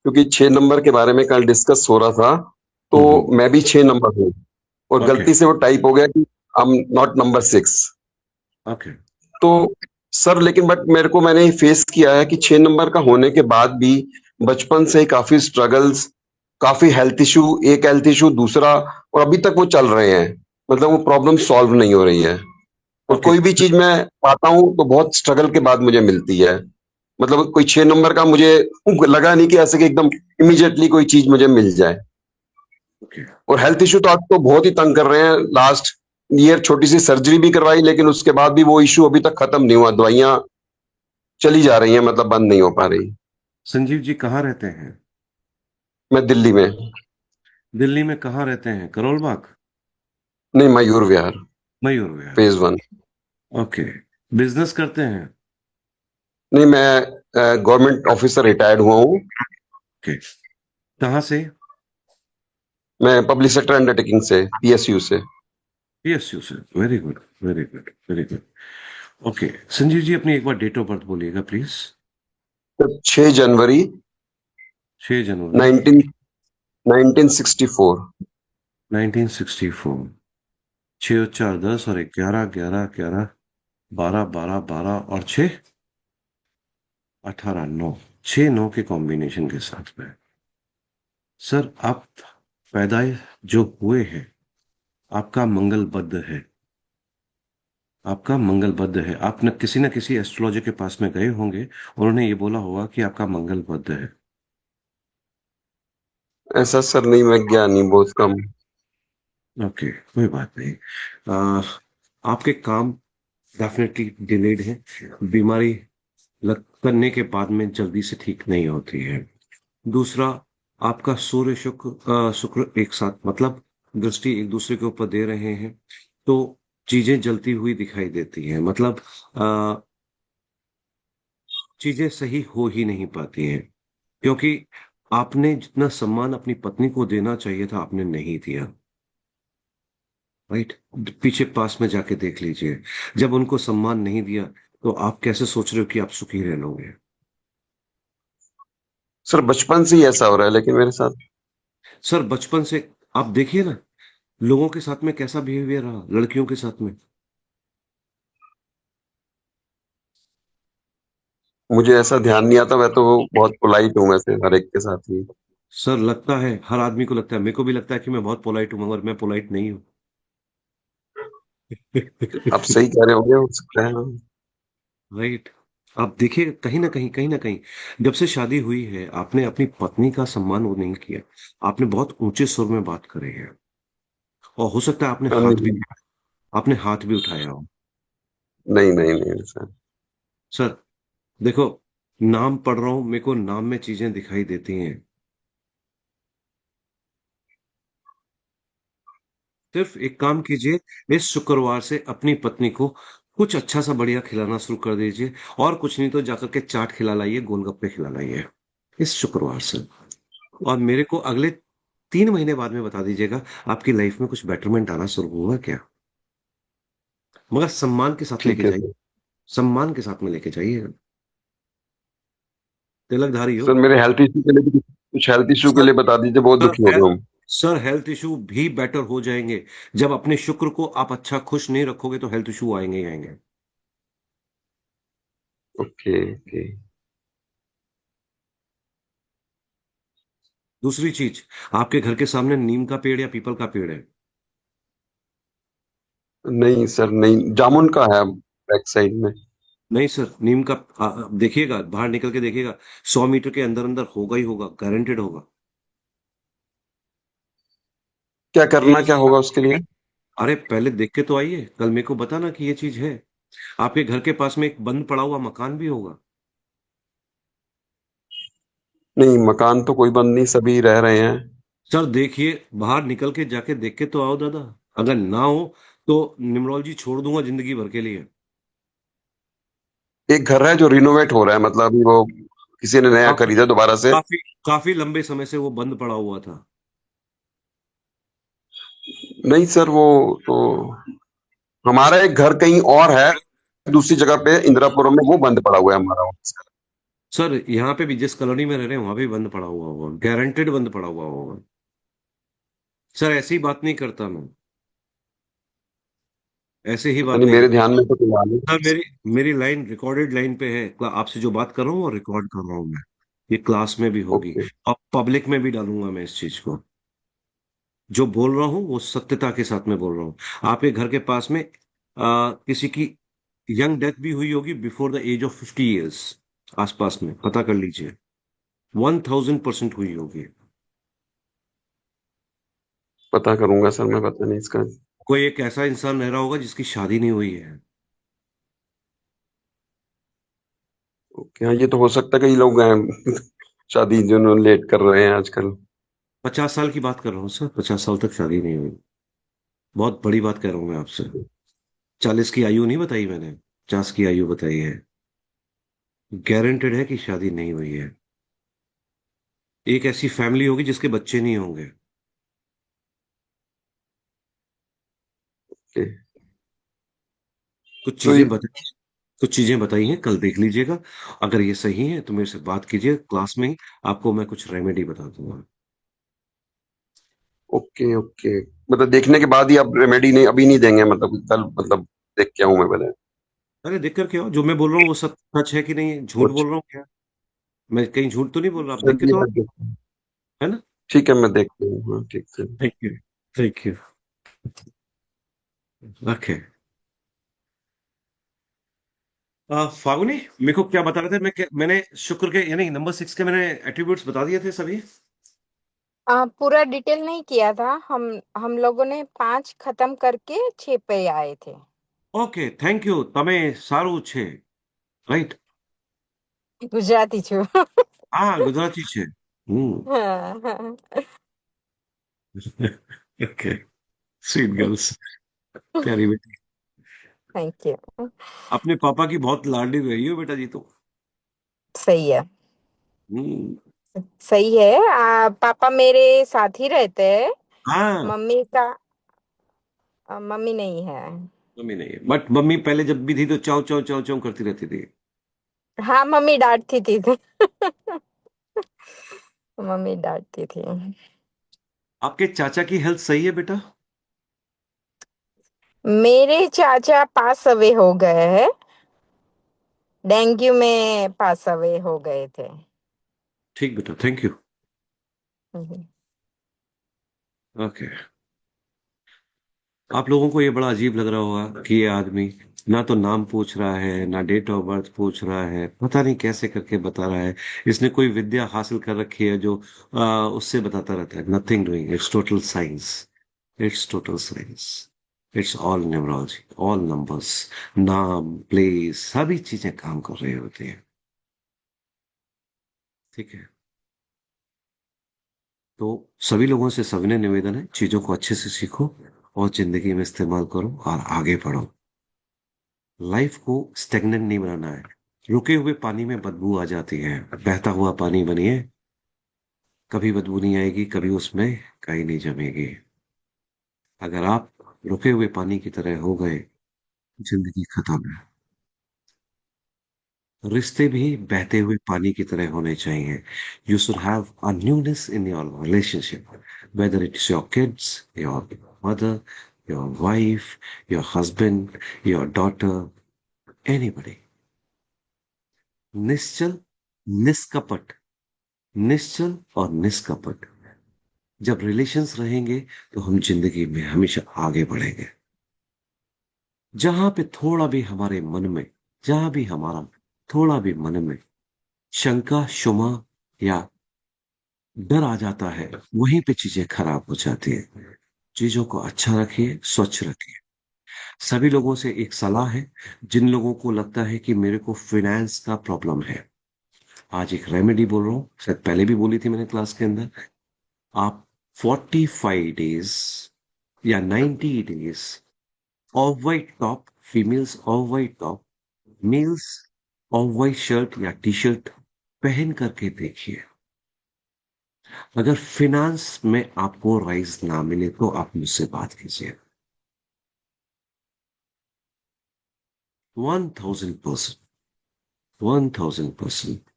क्योंकि 6 नंबर के बारे में कल डिस्कस हो रहा था, हम्म। तो मैं भी 6 नंबर हूँ और ओके। गलती से वो टाइप हो गया कि आई एम नॉट नंबर 6। ओके। तो सर लेकिन बट मेरे को मैंने फेस किया है कि 6 नंबर का होने के बाद भी बचपन से ही काफी स्ट्रगल्स, काफी हेल्थ इशू, एक हेल्थ इशू दूसरा, और अभी तक वो चल रहे हैं। मतलब वो प्रॉब्लम सॉल्व नहीं हो रही है, और ओके। कोई भी चीज मैं पाता हूँ तो बहुत स्ट्रगल के बाद मुझे मिलती है। मतलब कोई 6 नंबर का मुझे लगा नहीं कि ऐसे कि एकदम इमीडिएटली कोई चीज मुझे मिल जाए। ओके। और हेल्थ इशू तो आज तो बहुत ही तंग कर रहे हैं। लास्ट ईयर छोटी सी सर्जरी भी करवाई, लेकिन उसके बाद भी वो इशू अभी तक खत्म नहीं हुआ। दवाइयां चली जा रही हैं, मतलब बंद नहीं हो पा रही। संजीव जी कहाँ रहते हैं? मैं दिल्ली में। दिल्ली में कहाँ रहते हैं? करोल बाग? नहीं, Mayur Vihar, Mayur Vihar. Phase 1। Okay. Business करते हैं? नहीं, मैं गवर्नमेंट ऑफिसर रिटायर्ड हुआ हूँ। ओके। कहाँ से? मैं पब्लिक सेक्टर अंडरटेकिंग से, पीएसयू से। पीएसयू से। Very good, very good, very good. Okay. Sanjeev ji अपनी एक बार डेट ऑफ बर्थ बोलिएगा प्लीज। 6 जनवरी 6 जनवरी 19 1964। 1964। 6 और 4 10 और 11 11 11, 12 12 12 और 6 18 9। 6 9 के कॉम्बिनेशन के साथ में सर आप पैदाइश जो हुए हैं, आपका मंगलबद्ध है। आपका मंगलबद्ध है। आप न किसी एस्ट्रोलॉजर के पास में गए होंगे, उन्होंने ये बोला होगा कि आपका मंगलबद्ध है। ऐसा सर नहीं, मैं ज्ञानी बहुत कम। ओके, कोई बात नहीं। आ, आपके काम डेफिनेटली डिलेड है। बीमारी लग करने के बाद में जल्दी से ठीक नहीं होती है। दूसरा, आपका सूर्य शुक्र एक साथ, मतलब दृष्टि एक दूसरे के ऊपर दे रहे हैं, तो चीजें जलती हुई दिखाई देती हैं। मतलब आ, चीजें सही हो ही नहीं पाती हैं, क्योंकि आपने जितना सम्मान अपनी पत्नी को देना चाहिए था आपने नहीं दिया। राइट। पीछे पास में जाके देख लीजिए। जब उनको सम्मान नहीं दिया, तो आप कैसे सोच रहे हो कि आप सुखी रह लोगे? सर बचपन से ही ऐसा हो रहा है लेकिन मेरे साथ। सर बचपन से आप देखिए ना, लोगों के साथ में कैसा बिहेवियर रहा, लड़कियों के साथ में। मुझे ऐसा ध्यान नहीं आता, मैं तो बहुत पोलाइट हूँ वैसे हर एक के साथ ही। सर लगता है, हर आदमी को लगता है, मेरे को भी लगता है कि मैं बहुत पोलाइट हूँ, मगर मैं पोलाइट नहीं हूँ। आप सही कह रहे होंगे, हो सकता है। राइट। आप देखिए, कहीं ना कहीं जब से शादी हुई है आपने अपनी पत्नी का सम्मान वो नहीं किया। आपने बहुत ऊंचे सुर में बात करी है, और हो सकता है नहीं, आपने हाथ भी उठाया हो। नहीं, नहीं, नहीं सर। सर देखो, नाम पढ़ रहा हूं, मेरे को नाम में चीजें दिखाई देती हैं। सिर्फ एक काम कीजिए, इस शुक्रवार से अपनी पत्नी को कुछ अच्छा सा बढ़िया खिलाना शुरू कर दीजिए। और कुछ नहीं तो जाकर के चाट खिला लाइए, गोलगप्पे खिला लाइए इस शुक्रवार से। और मेरे को अगले 3 महीने बाद में बता दीजिएगा आपकी लाइफ में कुछ बेटरमेंट आना शुरू हुआ क्या। मगर सम्मान के साथ लेके ठीक है जाइए। सर। सम्मान के साथ में लेके जाइए। तिलकधारी हो। सर मेरे हेल्थ इशू के लिए भी कुछ हेल्थ इशू के सर लिए बता दीजिए, बहुत सर दुखी हो गया हूँ। सर हेल्थ इशू भी बेटर हो जाएंगे। जब अपने शुक्र को आप अच्छा खुश नहीं रखोगे तो हेल्थ इशू आएंगे ही आएंगे। Okay, okay. दूसरी चीज, आपके घर के सामने नीम का पेड़ या पीपल का पेड़ है? नहीं सर, नहीं, जामुन का है बैक साइड में। नहीं सर, नीम का देखिएगा, बाहर निकल के देखिएगा, 100 मीटर के अंदर अंदर होगा ही होगा, गारंटेड होगा। क्या करना एक, क्या होगा उसके लिए? अरे पहले देख के तो आइए, कल मेरे को बताना कि ये चीज है। आपके घर के पास में एक बंद पड़ा हुआ मकान भी होगा। नहीं, मकान तो कोई बंद नहीं, सभी रह रहे हैं। सर देखिए, बाहर निकल के जाके देख के तो आओ दादा। अगर ना हो तो निमरोलॉजी छोड़ दूंगा जिंदगी भर के लिए। एक घर है जो रिनोवेट हो रहा है, मतलब अभी वो किसी ने नया काफी खरीदा दोबारा से। काफी काफी लंबे समय से वो बंद पड़ा हुआ था। नहीं सर, वो तो हमारा एक घर कहीं और है, दूसरी जगह पे इंदिरापुरम में, वो बंद पड़ा हुआ है हमारा। सर यहाँ पे भी जिस कॉलोनी में रह रहे हैं वहां भी बंद पड़ा हुआ होगा, गारंटेड बंद पड़ा हुआ होगा। सर ऐसी बात नहीं करता मैं, ऐसे ही पता बात नहीं, नहीं मेरे करता। ध्यान में तो फिलहाल है। सर मेरी मेरी लाइन रिकॉर्डेड लाइन पे है, आपसे जो बात कर रहा हूँ वो रिकॉर्ड कर रहा हूँ मैं। ये क्लास में भी होगी ओके। और पब्लिक में भी डालूंगा मैं इस चीज को। जो बोल रहा हूँ वो सत्यता के साथ में बोल रहा हूँ। आपके घर के पास में किसी की यंग डेथ भी हुई होगी before the age of 50 years, आसपास में पता कर लीजिए। 1000% हुई होगी। पता करूंगा सर मैं, पता नहीं इसका। कोई एक ऐसा इंसान रह रहा होगा जिसकी शादी नहीं हुई है। ओके, हाँ ये तो हो सकता है, कई लोग हैं शादी जो लेट कर रहे हैं आजकल। 50 साल की बात कर रहा हूँ सर, 50 साल तक शादी नहीं हुई। बहुत बड़ी बात कर रहा हूँ मैं आपसे। 40 की आयु नहीं बताई मैंने, 50 की आयु बताई है। गारंटेड है कि शादी नहीं हुई है। एक ऐसी फैमिली होगी जिसके बच्चे नहीं होंगे। ओके। कुछ तो ये चीजें बताई, कुछ चीजें बताई हैं, कल देख लीजिएगा। अगर ये सही है तो मेरे से बात कीजिए क्लास में ही, आपको मैं कुछ रेमेडी बता दूंगा। ओके ओके, मतलब देखने के बाद ही आप रेमेडी नहीं, अभी नहीं देंगे मतलब, कल मतलब देख के आऊं मैं पहले? अरे देख कर क्या हो, जो मैं बोल रहा हूँ वो सब सच है कि नहीं, झूठ बोल अच्छा, रहा हूँ क्या? मैं कहीं झूठ तो नहीं बोल रहा, आप देख के चलिए तो आओ, मैं देखता हूँ। है ना? ठीक है, मैं देखता हूँ, हाँ ठीक है। Thank you. Thank you. Okay. फागुनी, मेरे को क्या बता रहे थे मैंने शुक्र के यानी नंबर 6 के मैंने एट्रीब्यूट्स बता दिए थे सभी। पूरा डिटेल नहीं किया था। हम लोगों ने 5 खत्म करके 6 पे आए थे। ओके थैंक यू, તમે સારું છે, રાઈટ? गुजराती छू। હા ગુજરાતી છે। હમ। हाँ, हाँ। ओके। स्वीट गर्ल्स, प्यारी बेटी। Thank you. अपने पापा की बहुत लाडली रही हो बेटा जी तो। सही है। हम्म। सही है। पापा मेरे साथ ही रहते हैं। हाँ। मम्मी का मम्मी नहीं है। मम्मी नहीं है, बट मम्मी पहले जब भी थी तो चाव चाव चाव चाव करती रहती थी। हाँ, मम्मी डांटती थी। मम्मी डांटती थी। आपके चाचा की हेल्थ सही है बेटा? मेरे चाचा पास अवे हो गए हैं। डेंगू में पास अवे हो गए थे। ठीक बेटा, थैंक यू। हम्म। ओके। आप लोगों को ये बड़ा अजीब लग रहा होगा कि ये आदमी ना तो नाम पूछ रहा है ना डेट ऑफ बर्थ पूछ रहा है, पता नहीं कैसे करके बता रहा है। इसने कोई विद्या हासिल कर रखी है जो उससे बताता रहता है। Nothing doing, it's total science. It's total science. It's all numerology, all numbers. नाम, प्लेस, सभी चीजें काम कर रही होती है। ठीक है। तो सभी लोगों से सविनय निवेदन है, चीजों को अच्छे से सीखो और जिंदगी में इस्तेमाल करो और आगे बढ़ो। लाइफ को स्टेगनेंट नहीं बनाना है। रुके हुए पानी में बदबू आ जाती है, बहता हुआ पानी बनिए। कभी बदबू नहीं आएगी, कभी उसमें काई नहीं जमेगी। अगर आप रुके हुए पानी की तरह हो गए, जिंदगी खत्म है। रिश्ते भी बहते हुए पानी की तरह होने चाहिए। You should have a newness in your relationship, whether it's your kids, your mother, your wife, your husband, your daughter, anybody. निश्चल, निष्कपट, निश्चल और निष्कपट जब रिलेशंस रहेंगे तो हम जिंदगी में हमेशा आगे बढ़ेंगे। जहां पे थोड़ा भी हमारे मन में, जहां भी हमारा थोड़ा भी मन में शंका, शुमा या डर आ जाता है, वहीं पे चीजें खराब हो जाती है। चीजों को अच्छा रखिए, स्वच्छ रखिए। सभी लोगों से एक सलाह है, जिन लोगों को लगता है कि मेरे को फाइनेंस का प्रॉब्लम है, आज एक रेमेडी बोल रहा हूं, शायद पहले भी बोली थी मैंने क्लास के अंदर। आप 45 डेज या 90 days of white top, females of white top, males of white shirt या टी शर्ट पहन करके देखिए। अगर फिनांस में आपको राइज ना मिले तो आप मुझसे बात कीजिए। 1000%, 1000%।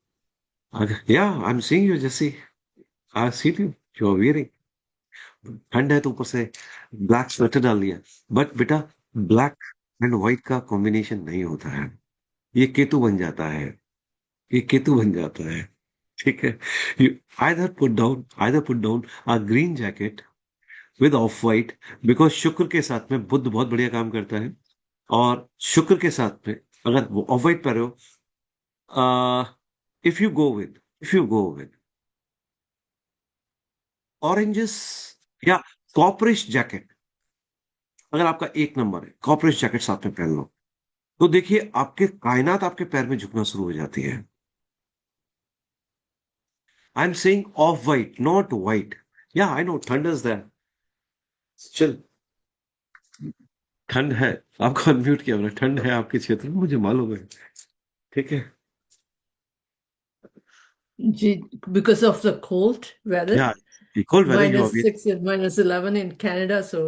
Yeah, I'm seeing you, Jesse. I see you. You're wearing. ठंड है तो ऊपर से ब्लैक स्वेटर डाल लिया। बट बेटा, ब्लैक एंड व्हाइट का कॉम्बिनेशन नहीं होता है। ये केतु बन जाता है। ये केतु बन जाता है। ठीक है। You either put down a green jacket with of white, because शुक्र के साथ में बुध बहुत बढ़िया काम करता है। और शुक्र के साथ में अगर वो ऑफ वाइट पहने हो, if you go with oranges या कॉपरिश जैकेट, अगर आपका एक नंबर है, कॉपरिश जैकेट साथ में पहन लो, तो देखिए आपके कायनात आपके पैर में झुकना शुरू हो जाती है। आई am saying of white, not white. या आई नो ठंड इज दैट। चल, ठंड है। आपको अनम्यूट किया मैंने। ठंड है आपके क्षेत्र में, मुझे मालूम है। ठीक है। Because of the cold weather, या इक्वल वेदर यू अभी। -6 and -11 in Canada, so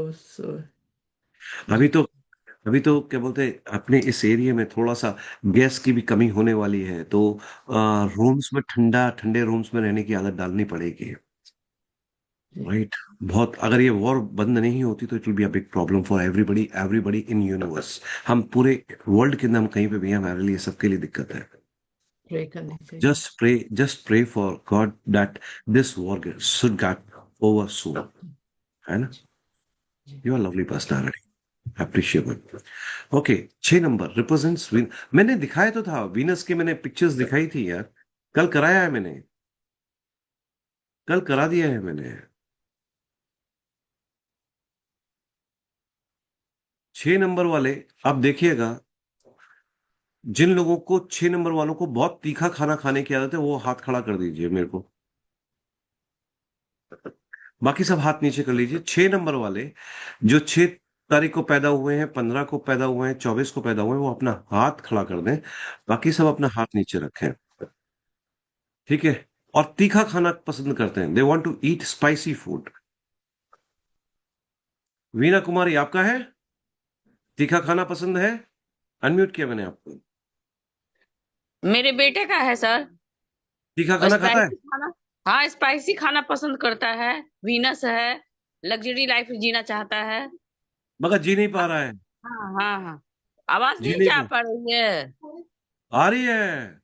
अभी तो अभी तो क्या बोलते हैं, अपने इस एरिया में थोड़ा सा गैस की भी कमी होने वाली है, तो रूम्स में ठंडे रूम्स में रहने की आदत डालनी पड़ेगी। राइट। बहुत, अगर ये वॉर बंद नहीं होती तो it will be a big problem for everybody, everybody in universe. हम पूरे वर्ल्ड के अंदर, हम कहीं पे भी हैं, हमारे लिए सबके लिए दिक्कत है। pray करने चाहिए। Just pray for God that this war should get over soon. है ना? You are lovely personality, appreciable. Okay, 6 number represents मैंने दिखाया तो था, वीनस के मैंने पिक्चर्स दिखाई थी यार। कल कराया है मैंने, कल करा दिया है मैंने। 6 नंबर वाले, आप देखिएगा, जिन लोगों को 6 नंबर वालों को बहुत तीखा खाना खाने की आदत है, वो हाथ खड़ा कर दीजिए मेरे को। बाकी सब हाथ नीचे कर लीजिए। 6 नंबर वाले जो 6 तारीख को पैदा हुए हैं, 15 को पैदा हुए हैं, 24 को पैदा हुए हैं, वो अपना हाथ खड़ा कर दें। बाकी सब अपना हाथ नीचे रखें। ठीक है। और तीखा खाना पसंद करते हैं, they want to eat spicy food. Veena Kumari, आपका है? तीखा खाना पसंद है? अनम्यूट किया मैंने आपको। मेरे बेटे का है सर। तीखा खाना खाता है? स्पाइसी खाना, हाँ स्पाइसी खाना पसंद करता है। वीनस है, लग्जरी लाइफ जीना चाहता है। मगर जी नहीं पा रहा है। हाँ हाँ हाँ, आवाज जी नहीं नहीं जा पा, पा रही है। आ रही है।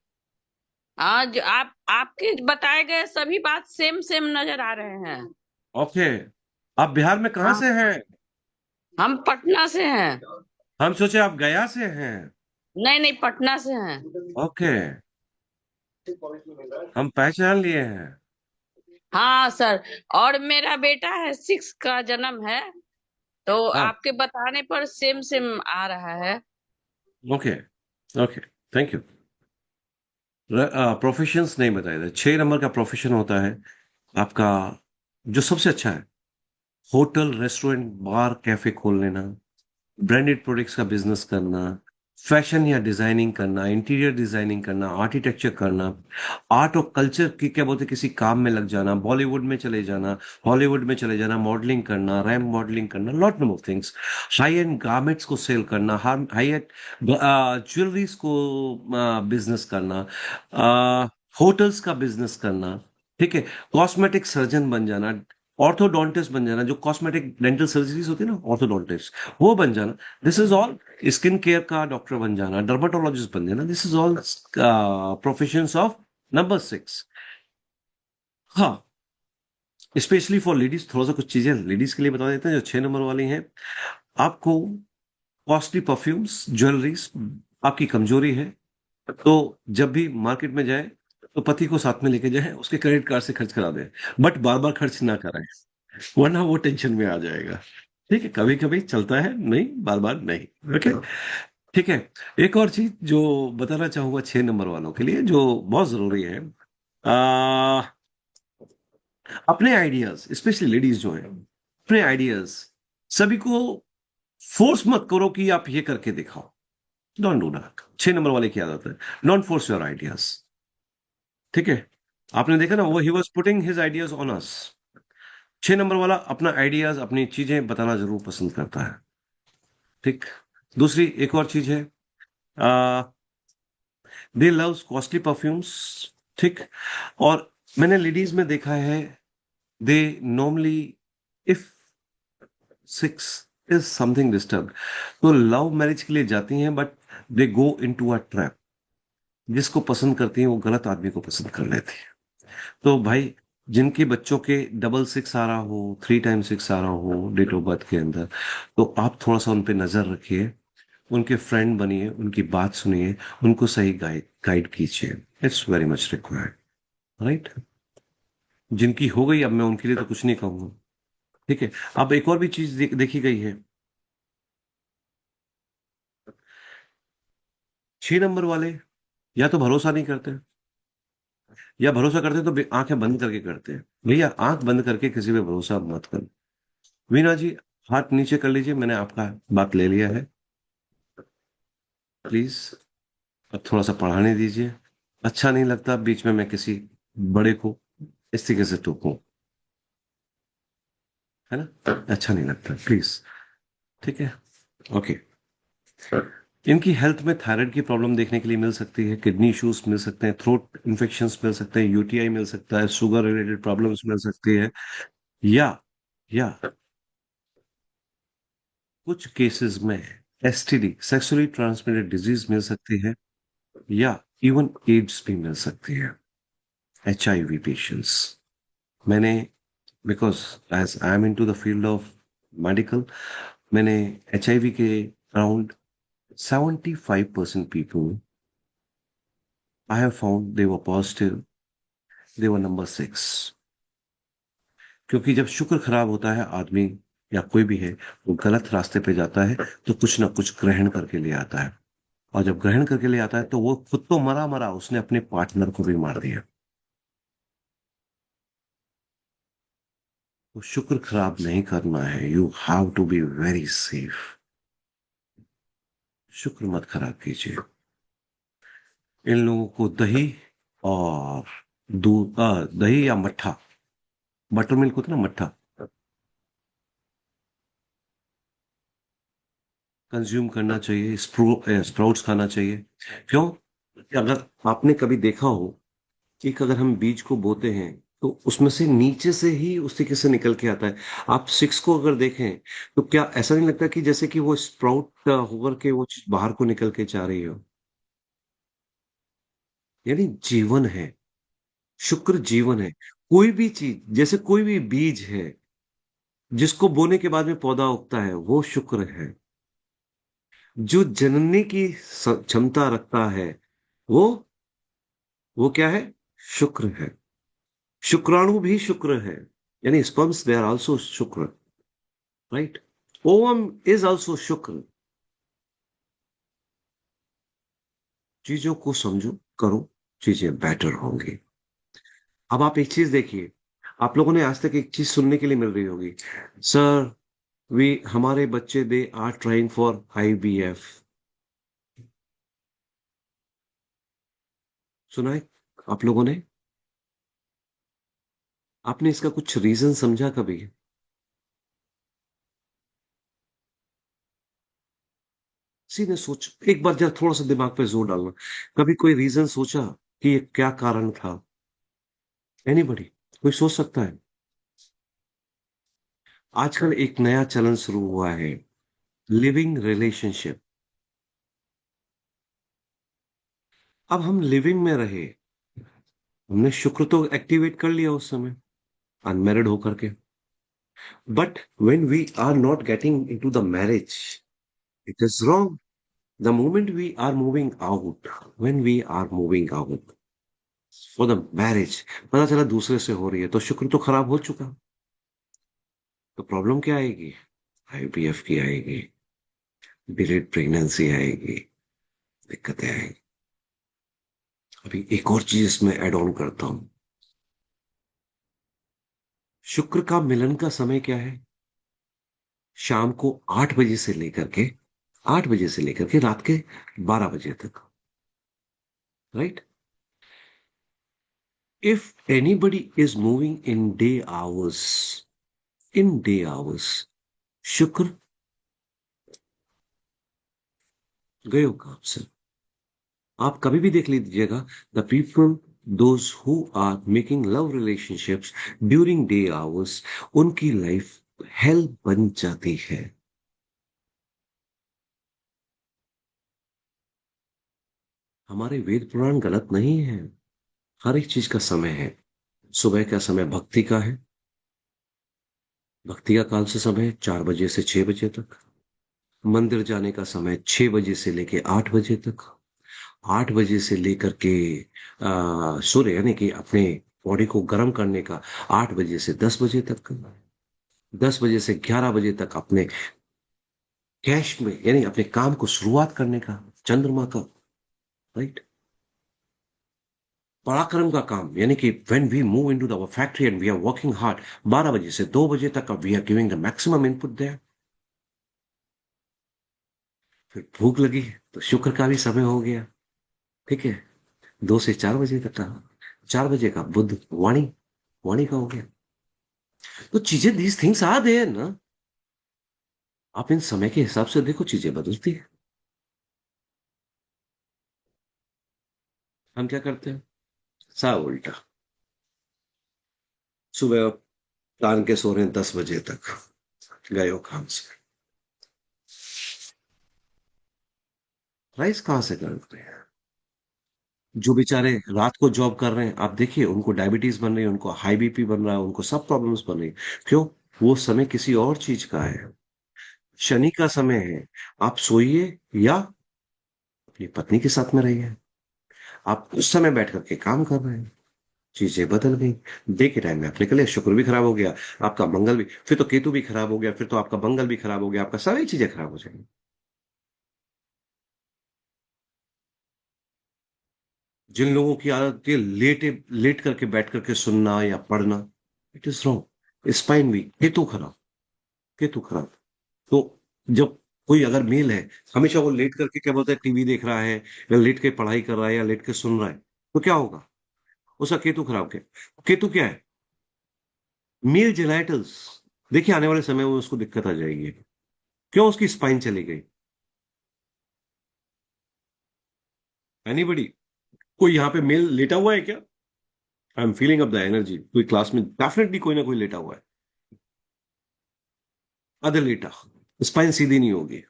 हाँ, जो आपके बताए गए सभी बात सेम सेम नजर आ रहे हैं। ओके। आप बिहार में कहाँ हाँ, से हैं? हम पटना से हैं। हम सोचे आप गया से हैं। नहीं नहीं, पटना से हैं। ओके, हम पहचान लिए हैं। हाँ सर, और मेरा बेटा है 6 का जन्म है, तो हाँ। आपके बताने पर सेम सेम आ रहा है। Okay okay, thank you. Professions नहीं बताए थे। 6 नंबर का प्रोफेशन होता है आपका, जो सबसे अच्छा है, होटल, रेस्टोरेंट, बार, कैफे खोल लेना, ब्रांडेड प्रोडक्ट्स का बिजनेस करना, फैशन या डिजाइनिंग करना, इंटीरियर डिजाइनिंग करना, आर्किटेक्चर करना, आर्ट और कल्चर की क्या बोलते हैं, किसी काम में लग जाना, बॉलीवुड में चले जाना, हॉलीवुड में चले जाना, मॉडलिंग करना, रैम मॉडलिंग करना, lot number of things. High and garments को सेल करना, हाई एंड ज्वेलरीज को बिजनेस करना, होटल्स का बिजनेस करना। ठीक है। कॉस्मेटिक सर्जन बन जाना, ऑर्थोडोंटिस्ट बन जाना, जो कॉस्मेटिक डेंटल सर्जरीज होती है ना, ऑर्थोडोंटिस्ट, वो बन जाना। This is all. Skin care का डॉक्टर बन जाना, डर्माटोलॉजिस्ट बन जाना, this is all professions of number 6। हाँ, स्पेशली फॉर लेडीज, थोड़ा सा कुछ चीजें लेडीज के लिए बता देते हैं जो 6 नंबर वाली हैं। आपको कॉस्टली परफ्यूम्स, ज्वेलरीज आपकी कमजोरी है, तो जब भी मार्केट में जाए तो पति को साथ में लेके जाए, उसके क्रेडिट कार्ड से खर्च करा दे, बट बार बार खर्च ना कराए, वरना वो टेंशन में आ जाएगा। ठीक है, कभी कभी चलता है, नहीं बार बार नहीं। ओके, ठीक है। एक और चीज जो बताना चाहूंगा 6 नंबर वालों के लिए, जो बहुत जरूरी है, आ, अपने आइडियाज, स्पेशली लेडीज जो है, अपने आइडियाज सभी को फोर्स मत करो कि आप ये करके दिखाओ। Don't do that. 6 नंबर वाले की आदत है, डोंट फोर्स योर आइडियाज। ठीक है। आपने देखा ना, वो he was putting his ideas on us. 6 number वाला अपना आइडियाज, अपनी चीजें बताना जरूर पसंद करता है। ठीक। दूसरी एक और चीज है, दे लव्स कॉस्टली परफ्यूम्स, ठीक। और मैंने लेडीज में देखा है, they normally if 6 is something disturb, तो लव मैरिज के लिए जाती हैं, but they go into a trap. जिसको पसंद करती हैं वो गलत आदमी को पसंद कर लेती है। तो भाई, जिनके बच्चों के डबल 6 आ रहा हो, 3 टाइम 6 आ रहा हो डेट ऑफ बर्थ के अंदर, तो आप थोड़ा सा उन पे नजर रखिए, उनके फ्रेंड बनिए, उनकी बात सुनिए, उनको सही गाइड गाइड कीजिए। It's very much required, right. जिनकी हो गई, अब मैं उनके लिए तो कुछ नहीं कहूंगा। ठीक है। अब एक और भी चीज देखी गई है, 6 नंबर वाले या तो भरोसा नहीं करते, या भरोसा करते तो आंखें बंद करके करते हैं। भैया, आंख बंद करके किसी पे भरोसा मत करो। वीना जी, हाथ नीचे कर लीजिए, मैंने आपका बात ले लिया है, प्लीज। अब थोड़ा सा पढ़ाने दीजिए। अच्छा नहीं लगता बीच में मैं किसी बड़े को इस तरीके से टोकूं, है ना, अच्छा नहीं लगता, प्लीज। ठीक है, ओके। इनकी हेल्थ में थायराइड की प्रॉब्लम देखने के लिए मिल सकती है, किडनी इश्यूज मिल सकते हैं, थ्रोट इन्फेक्शंस मिल सकते हैं, यूटीआई मिल सकता है, शुगर रिलेटेड प्रॉब्लम्स मिल सकती है, या या कुछ केसेस में एसटीडी, सेक्सुअली ट्रांसमिटेड डिजीज मिल सकती है, या इवन एड्स भी मिल सकती है। एचआईवी पेशेंट्स, मैंने, because as I am into the field of medical, मैंने एचआईवी के around 75% people I have found they were positive, they were number 6। क्योंकि जब शुक्र खराब होता है, आदमी या कोई भी है, वो गलत रास्ते पे जाता है, तो कुछ ना कुछ ग्रहण करके ले आता है। और जब ग्रहण करके ले आता है, तो वो खुद तो मरा मरा, उसने अपने पार्टनर को भी मार दिया। तो शुक्र खराब नहीं करना है, you have to be very safe. शुक्र मत खराब कीजिए। इन लोगों को दही और दूध, दही या मट्ठा, बटर मिल्क होता है ना, मट्ठा, कंज्यूम करना चाहिए, स्प्राउट्स खाना चाहिए। क्यों? अगर आपने कभी देखा हो कि अगर हम बीज को बोते हैं, तो उसमें से नीचे से ही उस तरीके से निकल के आता है। आप 6 को अगर देखें, तो क्या ऐसा नहीं लगता कि जैसे कि वो स्प्राउट होकर के वो चीज बाहर को निकल के जा रही हो? यानी जीवन है, शुक्र जीवन है। कोई भी चीज, जैसे कोई भी बीज है जिसको बोने के बाद में पौधा उगता है, वो शुक्र है। जो जनने की क्षमता रखता है, वो वो क्या है? शुक्र है। शुक्राणु भी शुक्र है, यानी स्पर्म्स, दे आर आल्सो शुक्र, राइट। ओवम इज आल्सो शुक्र। चीजों को समझो, करो, चीजें बेटर होंगी। अब आप एक चीज देखिए, आप लोगों ने आज तक एक चीज सुनने के लिए मिल रही होगी, सर, वी हमारे बच्चे they are trying for IVF. सुना है आप लोगों ने? आपने इसका कुछ रीजन समझा कभी? सीधे सोच, एक बार जरा थोड़ा सा दिमाग पे जोर डालना। कभी कोई रीजन सोचा कि ये क्या कारण था? एनीबॉडी? कोई सोच सकता है? आजकल एक नया चलन शुरू हुआ है, लिविंग रिलेशनशिप। अब हम लिविंग में रहे, हमने शुक्र तो एक्टिवेट कर लिया उस समय, अनमैरिड होकर के, but when we are not getting into the marriage, it is wrong. The moment we are moving out, when we are moving out for the marriage, पता चला दूसरे से हो रही है, तो शुक्र तो खराब हो चुका। तो प्रॉब्लम क्या आएगी? आईवीएफ की आएगी, डिलेड प्रेगनेंसी आएगी, दिक्कतें आएंगी। अभी एक और चीज इसमें ऐड ऑन करता हूं। शुक्र का मिलन का समय क्या है? शाम को 8 बजे से लेकर के 8 बजे से लेकर के रात के 12 बजे तक, right. If anybody is moving in day hours, शुक्र गए हो काम से। आप कभी भी देख लीजिएगा, the people those who are making love relationships during day hours, उनकी लाइफ हेल बन जाती है। हमारे वेद पुराण गलत नहीं है। हर एक चीज का समय है। सुबह का समय भक्ति का है। भक्ति का काल से समय है 4 बजे से 6 बजे तक। मंदिर जाने का समय 6 बजे से लेके 8 बजे तक। 8 बजे से लेकर के सूर्य यानी कि अपने बॉडी को गर्म करने का 8 बजे से 10 बजे तक। 10 बजे से 11 बजे तक अपने कैश में यानी अपने काम को शुरुआत करने का चंद्रमा का, राइट। पराक्रम का काम यानी कि when we move into the factory and we are working hard, 12 बजे से 2 बजे तक we are giving the maximum input there. फिर भूख लगी तो शुक्र का भी समय हो गया, ठीक है, 2 से 4 बजे तक का। 4 बजे का बुध वाणी, वाणी का हो गया। तो चीजें, दीज थिंग्स आर देयर ना। आप इन समय के हिसाब से देखो, चीजें बदलती है। हम क्या करते हैं, सा उल्टा। सुबह तान के सो रहे हैं 10 बजे तक, गए हो काम से, राइस कहां से करते हैं। जो बेचारे रात को जॉब कर रहे हैं, आप देखिए उनको डायबिटीज बन रही है, उनको हाई बीपी बन रहा है, उनको सब प्रॉब्लम्स बन रही है। क्यों? वो समय किसी और चीज का है। शनि का समय है। आप सोइए या अपनी पत्नी के साथ में रहिए। आप उस समय बैठ करके काम कर रहे हैं, चीजें बदल गई। डे के टाइम में आप निकले, शुक्र भी खराब हो गया, आपका मंगल भी, फिर तो केतु भी खराब हो गया, फिर तो आपका मंगल भी खराब हो गया, आपका सारी चीजें खराब हो जाएंगी। जिन लोगों की आदत है लेट करके बैठ करके सुनना या पढ़ना, it is wrong. Spine weak, Ketu खराब, केतु खराब। तो जब कोई अगर मेल है, हमेशा वो लेट करके क्या बोलते हैं, टीवी देख रहा है या लेट के पढ़ाई कर रहा है या लेट के सुन रहा है, तो क्या होगा, उसका केतु खराब। क्या केतु क्या है, मेल जेनाइटल्स। देखिए आने वाले समय में उसको दिक्कत आ जाएगी। क्यों? उसकी स्पाइन चली गई। एनीबडी? कोई यहाँ पे मेल लेटा हुआ है क्या? I am feeling up the energy. कोई क्लास में डेफिनेटली कोई ना कोई लेटा हुआ है। अदर लेटा, स्पाइन सीधी नहीं होगी,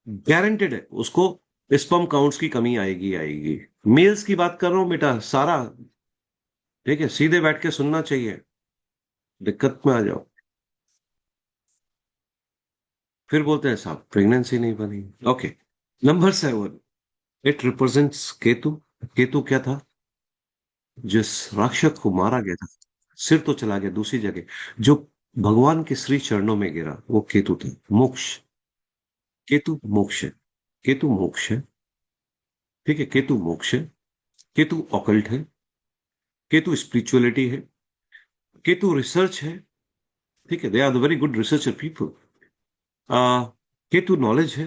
गारंटेड है उसको। स्पर्म काउंट्स की कमी आएगी आएगी। मेल्स की बात कर रहा हूं बेटा, सारा ठीक है, सीधे बैठ के सुनना चाहिए, दिक्कत में आ जाओ। फिर बोलते हैं साहब प्रेगनेंसी नहीं बनी। Okay, number 7, it represents Ketu. Ketu क्या था? जिस राक्षस को मारा गया था, सिर तो चला गया दूसरी जगह, जो भगवान के श्री चरणों में गिरा, वो केतु था। मोक्ष, केतु मोक्ष है। केतु मोक्ष है, ठीक है, केतु मोक्ष है। केतु ऑकल्ट है। केतु स्पिरिचुअलिटी है। केतु रिसर्च है, ठीक है, they are the very good researcher people. Ketu knowledge है,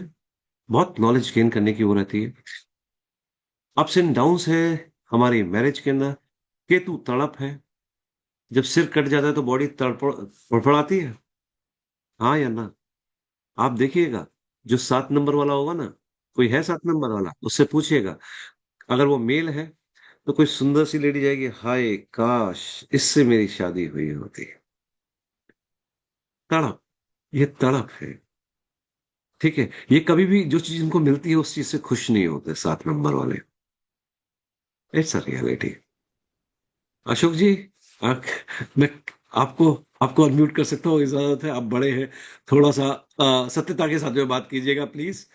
बहुत नॉलेज गेन करने की वो रहती है। अप्स एंड डाउन्स है हमारी मैरिज के अंदर। केतु तड़प है, जब सिर कट जाता है तो बॉडी फड़फड़ाती है, हाँ या ना? आप देखिएगा, जो 7 नंबर वाला होगा ना, कोई है 7 नंबर वाला, उससे पूछिएगा, अगर वो मेल है तो कोई सुंदर सी लेडी जाएगी, हाय काश इससे मेरी शादी हुई होती। तड़प, ये तड़प है, ठीक है। ये कभी भी जो चीज इनको मिलती है उस चीज से खुश नहीं होते 7 नंबर वाले। It's a reality. Ashok ji, मैं आपको आपको अनम्यूट कर सकता हूँ, इजाजत है? आप बड़े हैं, थोड़ा सा सत्यता के साथ में बात कीजिएगा प्लीज।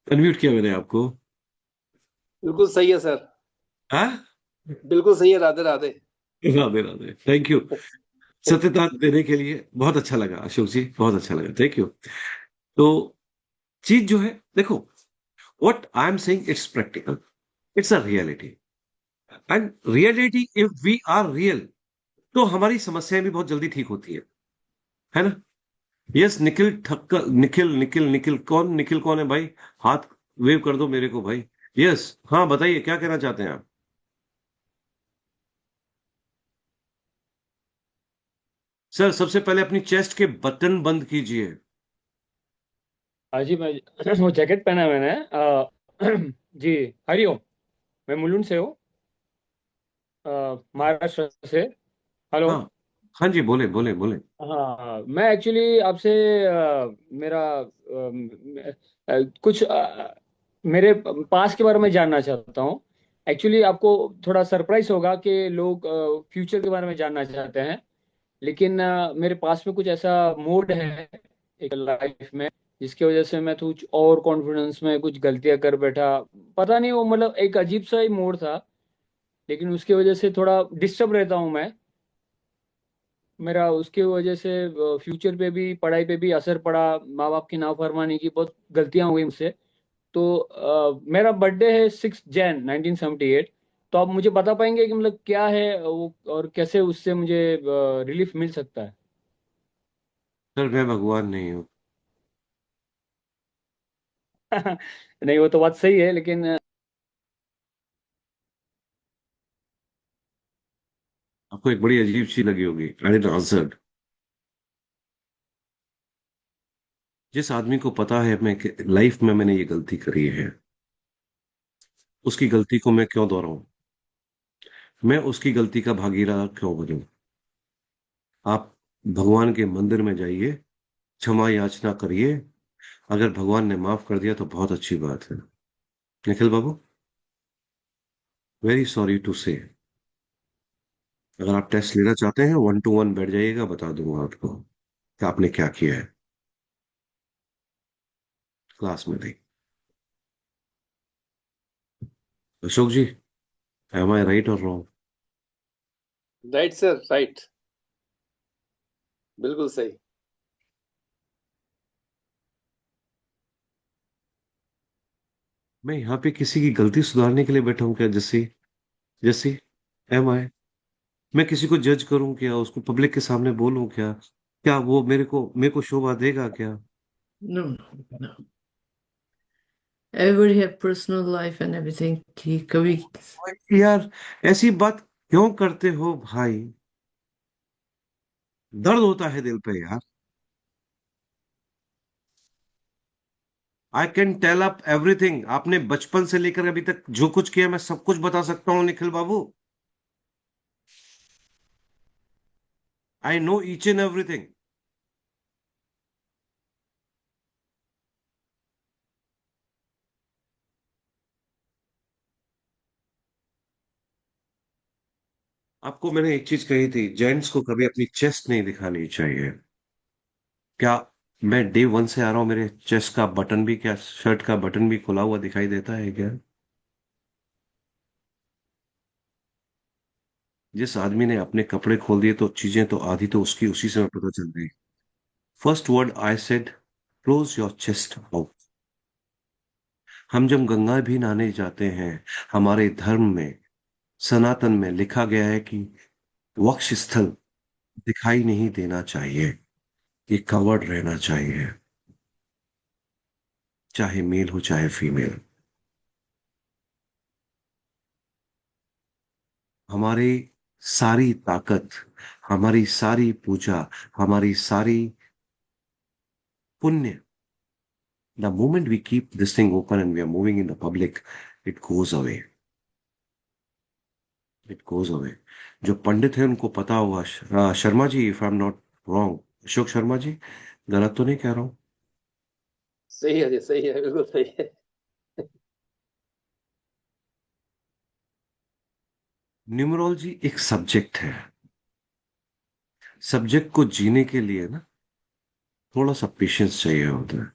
अनम्यूट किया मैंने आपको। बिल्कुल सही है सर, हाँ, बिल्कुल सही है। राधे राधे। Radhe Radhe, thank you. सत्यता देने के लिए बहुत अच्छा लगा अशोक जी, बहुत अच्छा लगा, थैंक यू। तो चीज जो है, देखो, what I am saying, it's practical, it's a reality. And reality, if we are real, तो हमारी समस्याएं भी बहुत जल्दी ठीक होती है ना? यस, निखिल ठक्कर, निखिल निखिल निखिल कौन, निखिल कौन है भाई? हाथ वेव कर दो मेरे को भाई। यस, हाँ बताइए क्या कहना चाहते हैं आप? सर सबसे पहले अपनी चेस्ट के बटन बंद कीजिए। हाँ जी, मैं वो जैकेट पहना है मैंने। जी हरिओम, मैं मुलुंड से हूँ। महाराष्ट्र से। हेलो। हाँ हाँ जी, बोले बोले बोले। हाँ, मैं एक्चुअली आपसे मेरा कुछ मेरे पास के बारे में जानना चाहता हूँ। एक्चुअली आपको थोड़ा सरप्राइज होगा कि लोग फ्यूचर के बारे में जानना चाहते हैं, लेकिन मेरे पास में कुछ ऐसा मोड है एक लाइफ में जिसकी वजह से मैं कुछ और कॉन्फिडेंस में कुछ गलतियां कर बैठा। पता नहीं, वो मतलब एक अजीब सा ही मोड था, लेकिन उसकी वजह से थोड़ा डिस्टर्ब रहता हूँ मैं। मेरा उसके वजह से फ्यूचर पे भी, पढ़ाई पे भी असर पड़ा। माँ बाप की नाफरमानी की बहुत गलतियां हुई मुझसे। तो मेरा बर्थडे है 6 जैन 1978। तो आप मुझे बता पाएंगे कि मतलब क्या है वो और कैसे उससे मुझे रिलीफ मिल सकता है? सर मैं भगवान नहीं हूँ। नहीं, वो तो बात सही है, लेकिन आपको एक बड़ी अजीब सी लगी होगी, आई डिड आंसर्ड। जिस आदमी को पता है मैं लाइफ में मैंने ये गलती करी है, उसकी गलती को मैं क्यों दोहराऊं? मैं उसकी गलती का भागीदार क्यों बनूं? आप भगवान के मंदिर में जाइए, क्षमा याचना करिए। अगर भगवान ने माफ कर दिया तो बहुत अच्छी बात है। निखिल बाबू, वेरी सॉरी टू से। अगर आप टेस्ट लेना चाहते हैं 1 to 1 बैठ जाइएगा, बता दूंगा आपको कि आपने क्या किया है क्लास में भी। अशोक जी, एम आई राइट और रॉन्ग? राइट सर, राइट, बिल्कुल सही। मैं यहाँ पे किसी की गलती सुधारने के लिए बैठा हूँ क्या? जैसे जैसे एम आई, मैं किसी को जज करूं क्या? उसको पब्लिक के सामने बोलूं क्या? क्या वो मेरे को शोभा देगा क्या? No, no, no. Everybody have personal life and everything. कि कभी यार, ऐसी बात क्यों करते हो भाई? दर्द होता है दिल पे यार। I can tell up everything. आपने बचपन से लेकर अभी तक जो कुछ किया मैं सब कुछ बता सकता हूँ निखिल बाबू। I know each and everything. आपको मैंने एक चीज कही थी, जेंट्स को कभी अपनी चेस्ट नहीं दिखानी चाहिए। क्या मैं डे 1 से आ रहा हूं, मेरे चेस्ट का बटन भी, क्या शर्ट का बटन भी खुला हुआ दिखाई देता है क्या? जिस आदमी ने अपने कपड़े खोल दिए तो चीजें तो आधी तो उसकी उसी समय पता चल गई। First word I said, close your chest out. हम जब गंगा भी नहाने जाते हैं, हमारे धर्म में, सनातन में लिखा गया है कि वक्ष स्थल दिखाई नहीं देना चाहिए, ये कवर्ड रहना चाहिए, चाहे मेल हो चाहे फीमेल। हमारी सारी ताकत, हमारी सारी पूजा, हमारी सारी पुण्य, the moment we keep this thing open and we are moving in the public, it goes away. It goes away. जो पंडित है उनको पता होगा। Sharma ji, if I am not wrong, Ashok Sharma ji, गलत तो नहीं कह रहा हूं? सही है जी, सही है, बिल्कुल सही है। न्यूमरोलॉजी एक सब्जेक्ट है। सब्जेक्ट को जीने के लिए ना थोड़ा सा पेशेंस चाहिए होता है।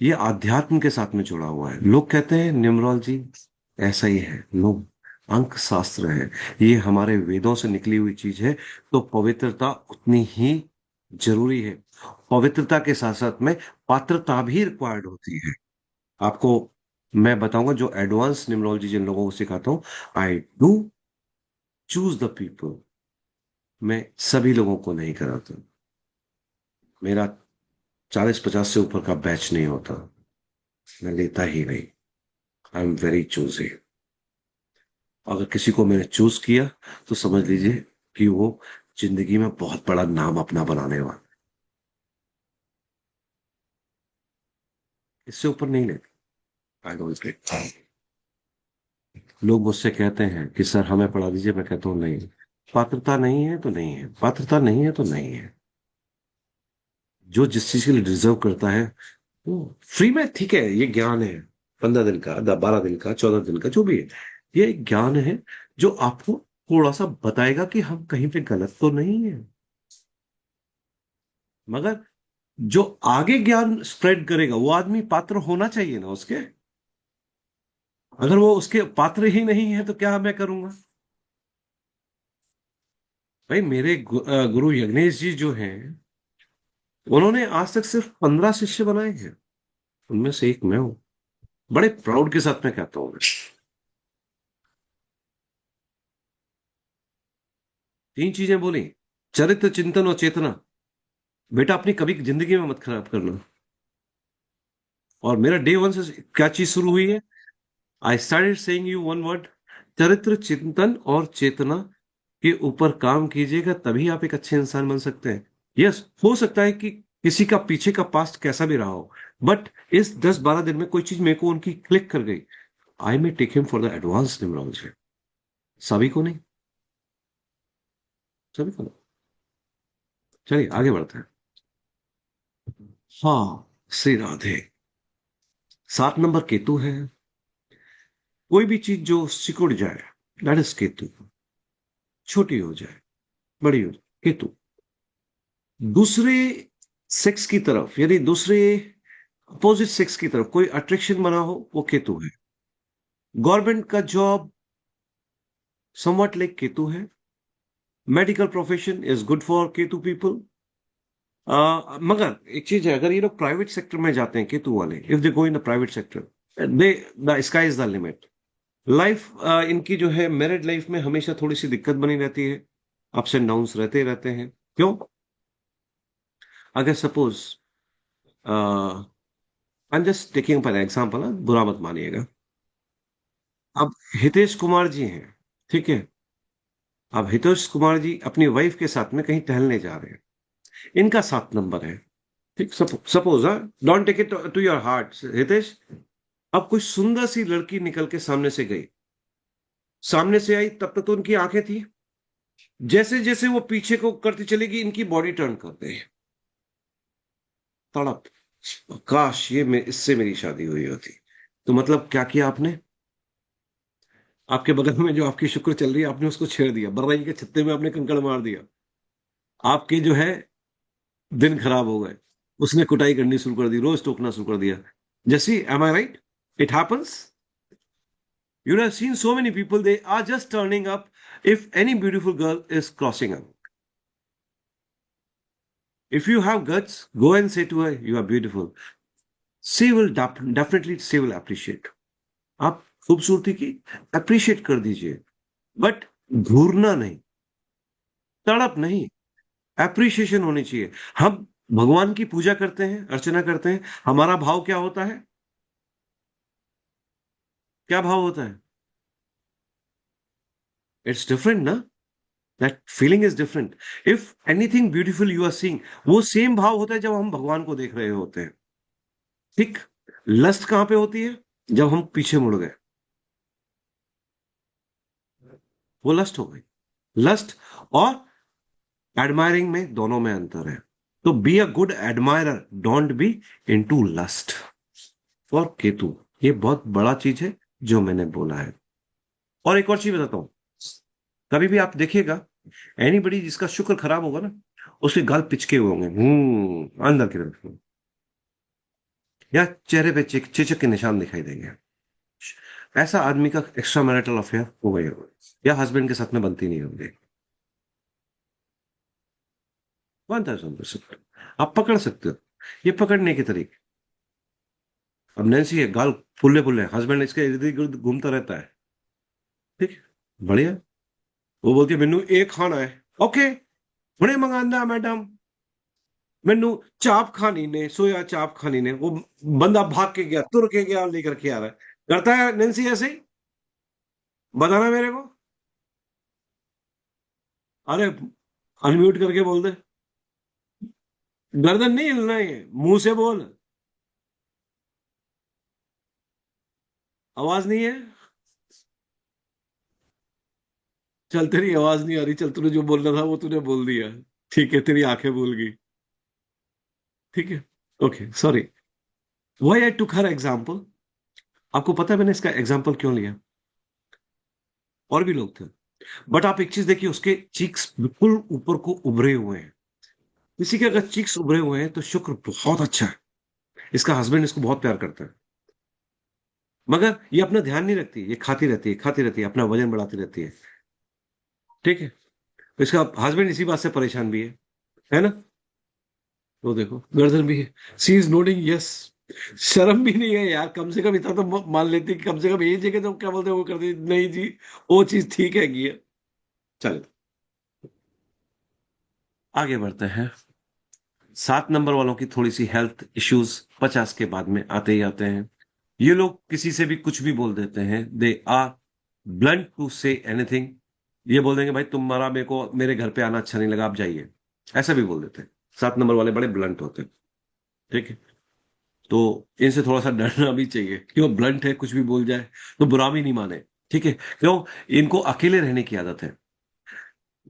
ये आध्यात्म के साथ में जुड़ा हुआ है। लोग कहते हैं न्यूमरोलॉजी ऐसा ही है, लोग अंक शास्त्र है, ये हमारे वेदों से निकली हुई चीज है, तो पवित्रता उतनी ही जरूरी है। पवित्रता के साथ साथ में पात्रता भी रिक्वायर्ड होती है। आपको मैं बताऊंगा, जो एडवांस न्यूमरोलॉजी जिन लोगों को सिखाता हूं, I do choose the people. मैं सभी लोगों को नहीं कराता। मेरा 40-50 से ऊपर का बैच नहीं होता, मैं लेता ही नहीं। I am very choosy. अगर किसी को मैंने चूज किया तो समझ लीजिए कि वो जिंदगी में बहुत बड़ा नाम अपना बनाने वाला। इससे ऊपर नहीं लेते। I don't take. लोग मुझसे कहते हैं कि सर हमें पढ़ा दीजिए, मैं कहता हूँ नहीं, पात्रता नहीं है तो नहीं है, पात्रता नहीं है तो नहीं है। जो जिस चीज के लिए डिजर्व करता है वो फ्री में, ठीक है, ये ज्ञान है, 15 दिन का, 12 दिन का, 14 दिन का, जो भी है, ये ज्ञान है जो आपको थोड़ा सा बताएगा कि हम कहीं पे गलत तो नहीं है। मगर जो आगे ज्ञान स्प्रेड करेगा वो आदमी पात्र होना चाहिए ना उसके। अगर वो उसके पात्र ही नहीं है तो क्या मैं करूंगा? भाई मेरे गुरु यज्ञेश जी जो हैं, उन्होंने आज तक सिर्फ 15 शिष्य बनाए हैं, उनमें से एक मैं हूं। बड़े प्राउड के साथ मैं कहता हूं। 3 चीजें बोली, चरित्र, चिंतन और चेतना। बेटा अपनी कभी जिंदगी में मत खराब करना। और मेरा डे वन से क्या चीज शुरू हुई है? I started saying you one word, चरित्र, चिंतन और चेतना के ऊपर काम कीजिएगा, तभी आप एक अच्छे इंसान बन सकते हैं। यस, हो सकता है कि किसी का पीछे का पास्ट कैसा भी रहा हो, बट इस 10-12 दिन में कोई चीज मेरे को उनकी क्लिक कर गई, I may take him for the advance numerology. सभी को नहीं, सभी को नहीं। चलिए आगे बढ़ते हैं। हाँ, श्री राधे। 7 नंबर केतु है। कोई भी चीज जो सिकुड़ जाए, दैट इज केतु। छोटी हो जाए, बड़ी हो जाए, केतु। दूसरे सेक्स की तरफ, यानी दूसरे अपोजिट सेक्स की तरफ कोई अट्रैक्शन बना हो, वो केतु है। गवर्नमेंट का जॉब समवट लाइक केतु है। Medical profession is good for Ketu people. मगर एक चीज है, अगर ये लोग प्राइवेट सेक्टर में जाते हैं केतु वाले, if they go in the private sector, they the sky is the limit. Life इनकी जो है, मैरिड लाइफ में हमेशा थोड़ी सी दिक्कत बनी रहती है, अप्स एंड डाउन्स रहते रहते हैं। क्यों? अगर suppose I am just taking for example, बुरा मत मानिएगा। अब हितेश कुमार जी हैं, ठीक है। अब हितेश कुमार जी अपनी वाइफ के साथ में कहीं टहलने जा रहे हैं, इनका 7 नंबर है, ठीक। Suppose, don't take it to your heart Hitesh. अब कोई सुंदर सी लड़की निकल के सामने से गई, सामने से आई, तब तक तो उनकी आंखें थी। जैसे जैसे वो पीछे को करती चलेगी, इनकी बॉडी टर्न कर गई। तड़प, काश ये इससे मेरी शादी हुई होती। तो मतलब क्या किया आपने? आपके बगल में जो आपकी शुक्र चल रही है, आपने उसको छेड़ दिया, बर्राई के छत्ते में आपने कंकड़ मार दिया, आपके जो है दिन खराब हो गए। उसने कुटाई करनी शुरू कर दी, रोज टोकना शुरू कर दिया। जैसी, am I right? It happens. You have seen so many people, they are just turning up if any beautiful girl is crossing up. If you have guts, go and say to her, you are beautiful. She will definitely, she will appreciate. आप खूबसूरती की appreciate कर दीजिए, but घूरना नहीं, तड़प नहीं, appreciation होनी चाहिए। हम भगवान की पूजा करते हैं, अर्चना करते हैं, हमारा भाव क्या होता है? क्या भाव होता है? इट्स डिफरेंट ना, that feeling is different. If anything beautiful you are seeing, वो सेम भाव होता है जब हम भगवान को देख रहे होते हैं, ठीक। लस्ट कहां पे होती है? जब हम पीछे मुड़ गए, वो लस्ट हो गई। लस्ट और एडमायरिंग में, दोनों में अंतर है। तो be a good admirer, don't be into lust. For Ketu ये बहुत बड़ा चीज है जो मैंने बोला है। और एक और चीज बताता हूं, कभी भी आप देखिएगा, एनीबडी जिसका शुक्र खराब होगा ना, उसके गाल पिचके हुए होंगे, अंदर की तरफ, या चेहरे पे चिचक के निशान दिखाई देंगे। ऐसा आदमी का एक्स्ट्रा मैरिटल अफेयर हो गई होगा, या हस्बैंड के साथ में बनती नहीं होगी। 1000%। आप पकड़ सकते हो, ये पकड़ने के तरीके। अब नैन्सी है, गाल फुल्ले फुल्ले, हस्बैंड इसके इर्द गिर्द घूमता रहता है, ठीक, बढ़िया। वो बोलती है मेनू एक खाना है, ओके हुणे मंगांदा मैडम, मेनू चाप खानी ने, सोया चाप खानी ने। वो बंदा भाग के गया, तुर के गया, लेकर के आ रहा है। करता है नैन्सी ऐसे ही? बताना मेरे को। अरे अनम्यूट करके बोल दे, गर्दन नहीं हिलना है, मुंह से बोल, आवाज नहीं है। चल तेरी आवाज नहीं आ रही, चल तूने जो बोलना था वो तूने बोल दिया। ठीक है, तेरी आंखें भूल गई। ठीक है, okay sorry. Why I took her example, आपको पता है मैंने इसका एग्जाम्पल क्यों लिया? और भी लोग थे, बट आप एक चीज देखिए, उसके चीक्स बिल्कुल ऊपर को उभरे हुए हैं। किसी के अगर चीक्स उभरे हुए हैं तो शुक्र बहुत अच्छा है, इसका हस्बैंड इसको बहुत प्यार करता है। मगर ये अपना ध्यान नहीं रखती, ये खाती रहती है, खाती रहती है, अपना वजन बढ़ाती रहती है। ठीक है, तो इसका हस्बैंड इसी बात से परेशान भी है ना? तो देखो गर्दन भी है, सी इज नोडिंग यस। शर्म भी नहीं है यार, कम से कम इतना तो मान लेती कि कम से कम ये जगह तो क्या बोलते हैं वो करती, नहीं जी वो चीज ठीक है कि है। चलो आगे बढ़ते हैं। 7 नंबर वालों की थोड़ी सी हेल्थ इश्यूज 50 के बाद में आते ही आते हैं। ये लोग किसी से भी कुछ भी बोल देते हैं, they are blunt to say anything. ये बोल देंगे भाई तुम्हारा मेरे को मेरे घर पे आना अच्छा नहीं लगा, आप जाइए, ऐसा भी बोल देते हैं। 7 नंबर वाले बड़े ब्लंट होते हैं। ठीक है, तो इनसे थोड़ा सा डरना भी चाहिए, क्यों ब्लंट है, कुछ भी बोल जाए तो बुरा भी नहीं माने। ठीक है, क्यों? इनको अकेले रहने की आदत है।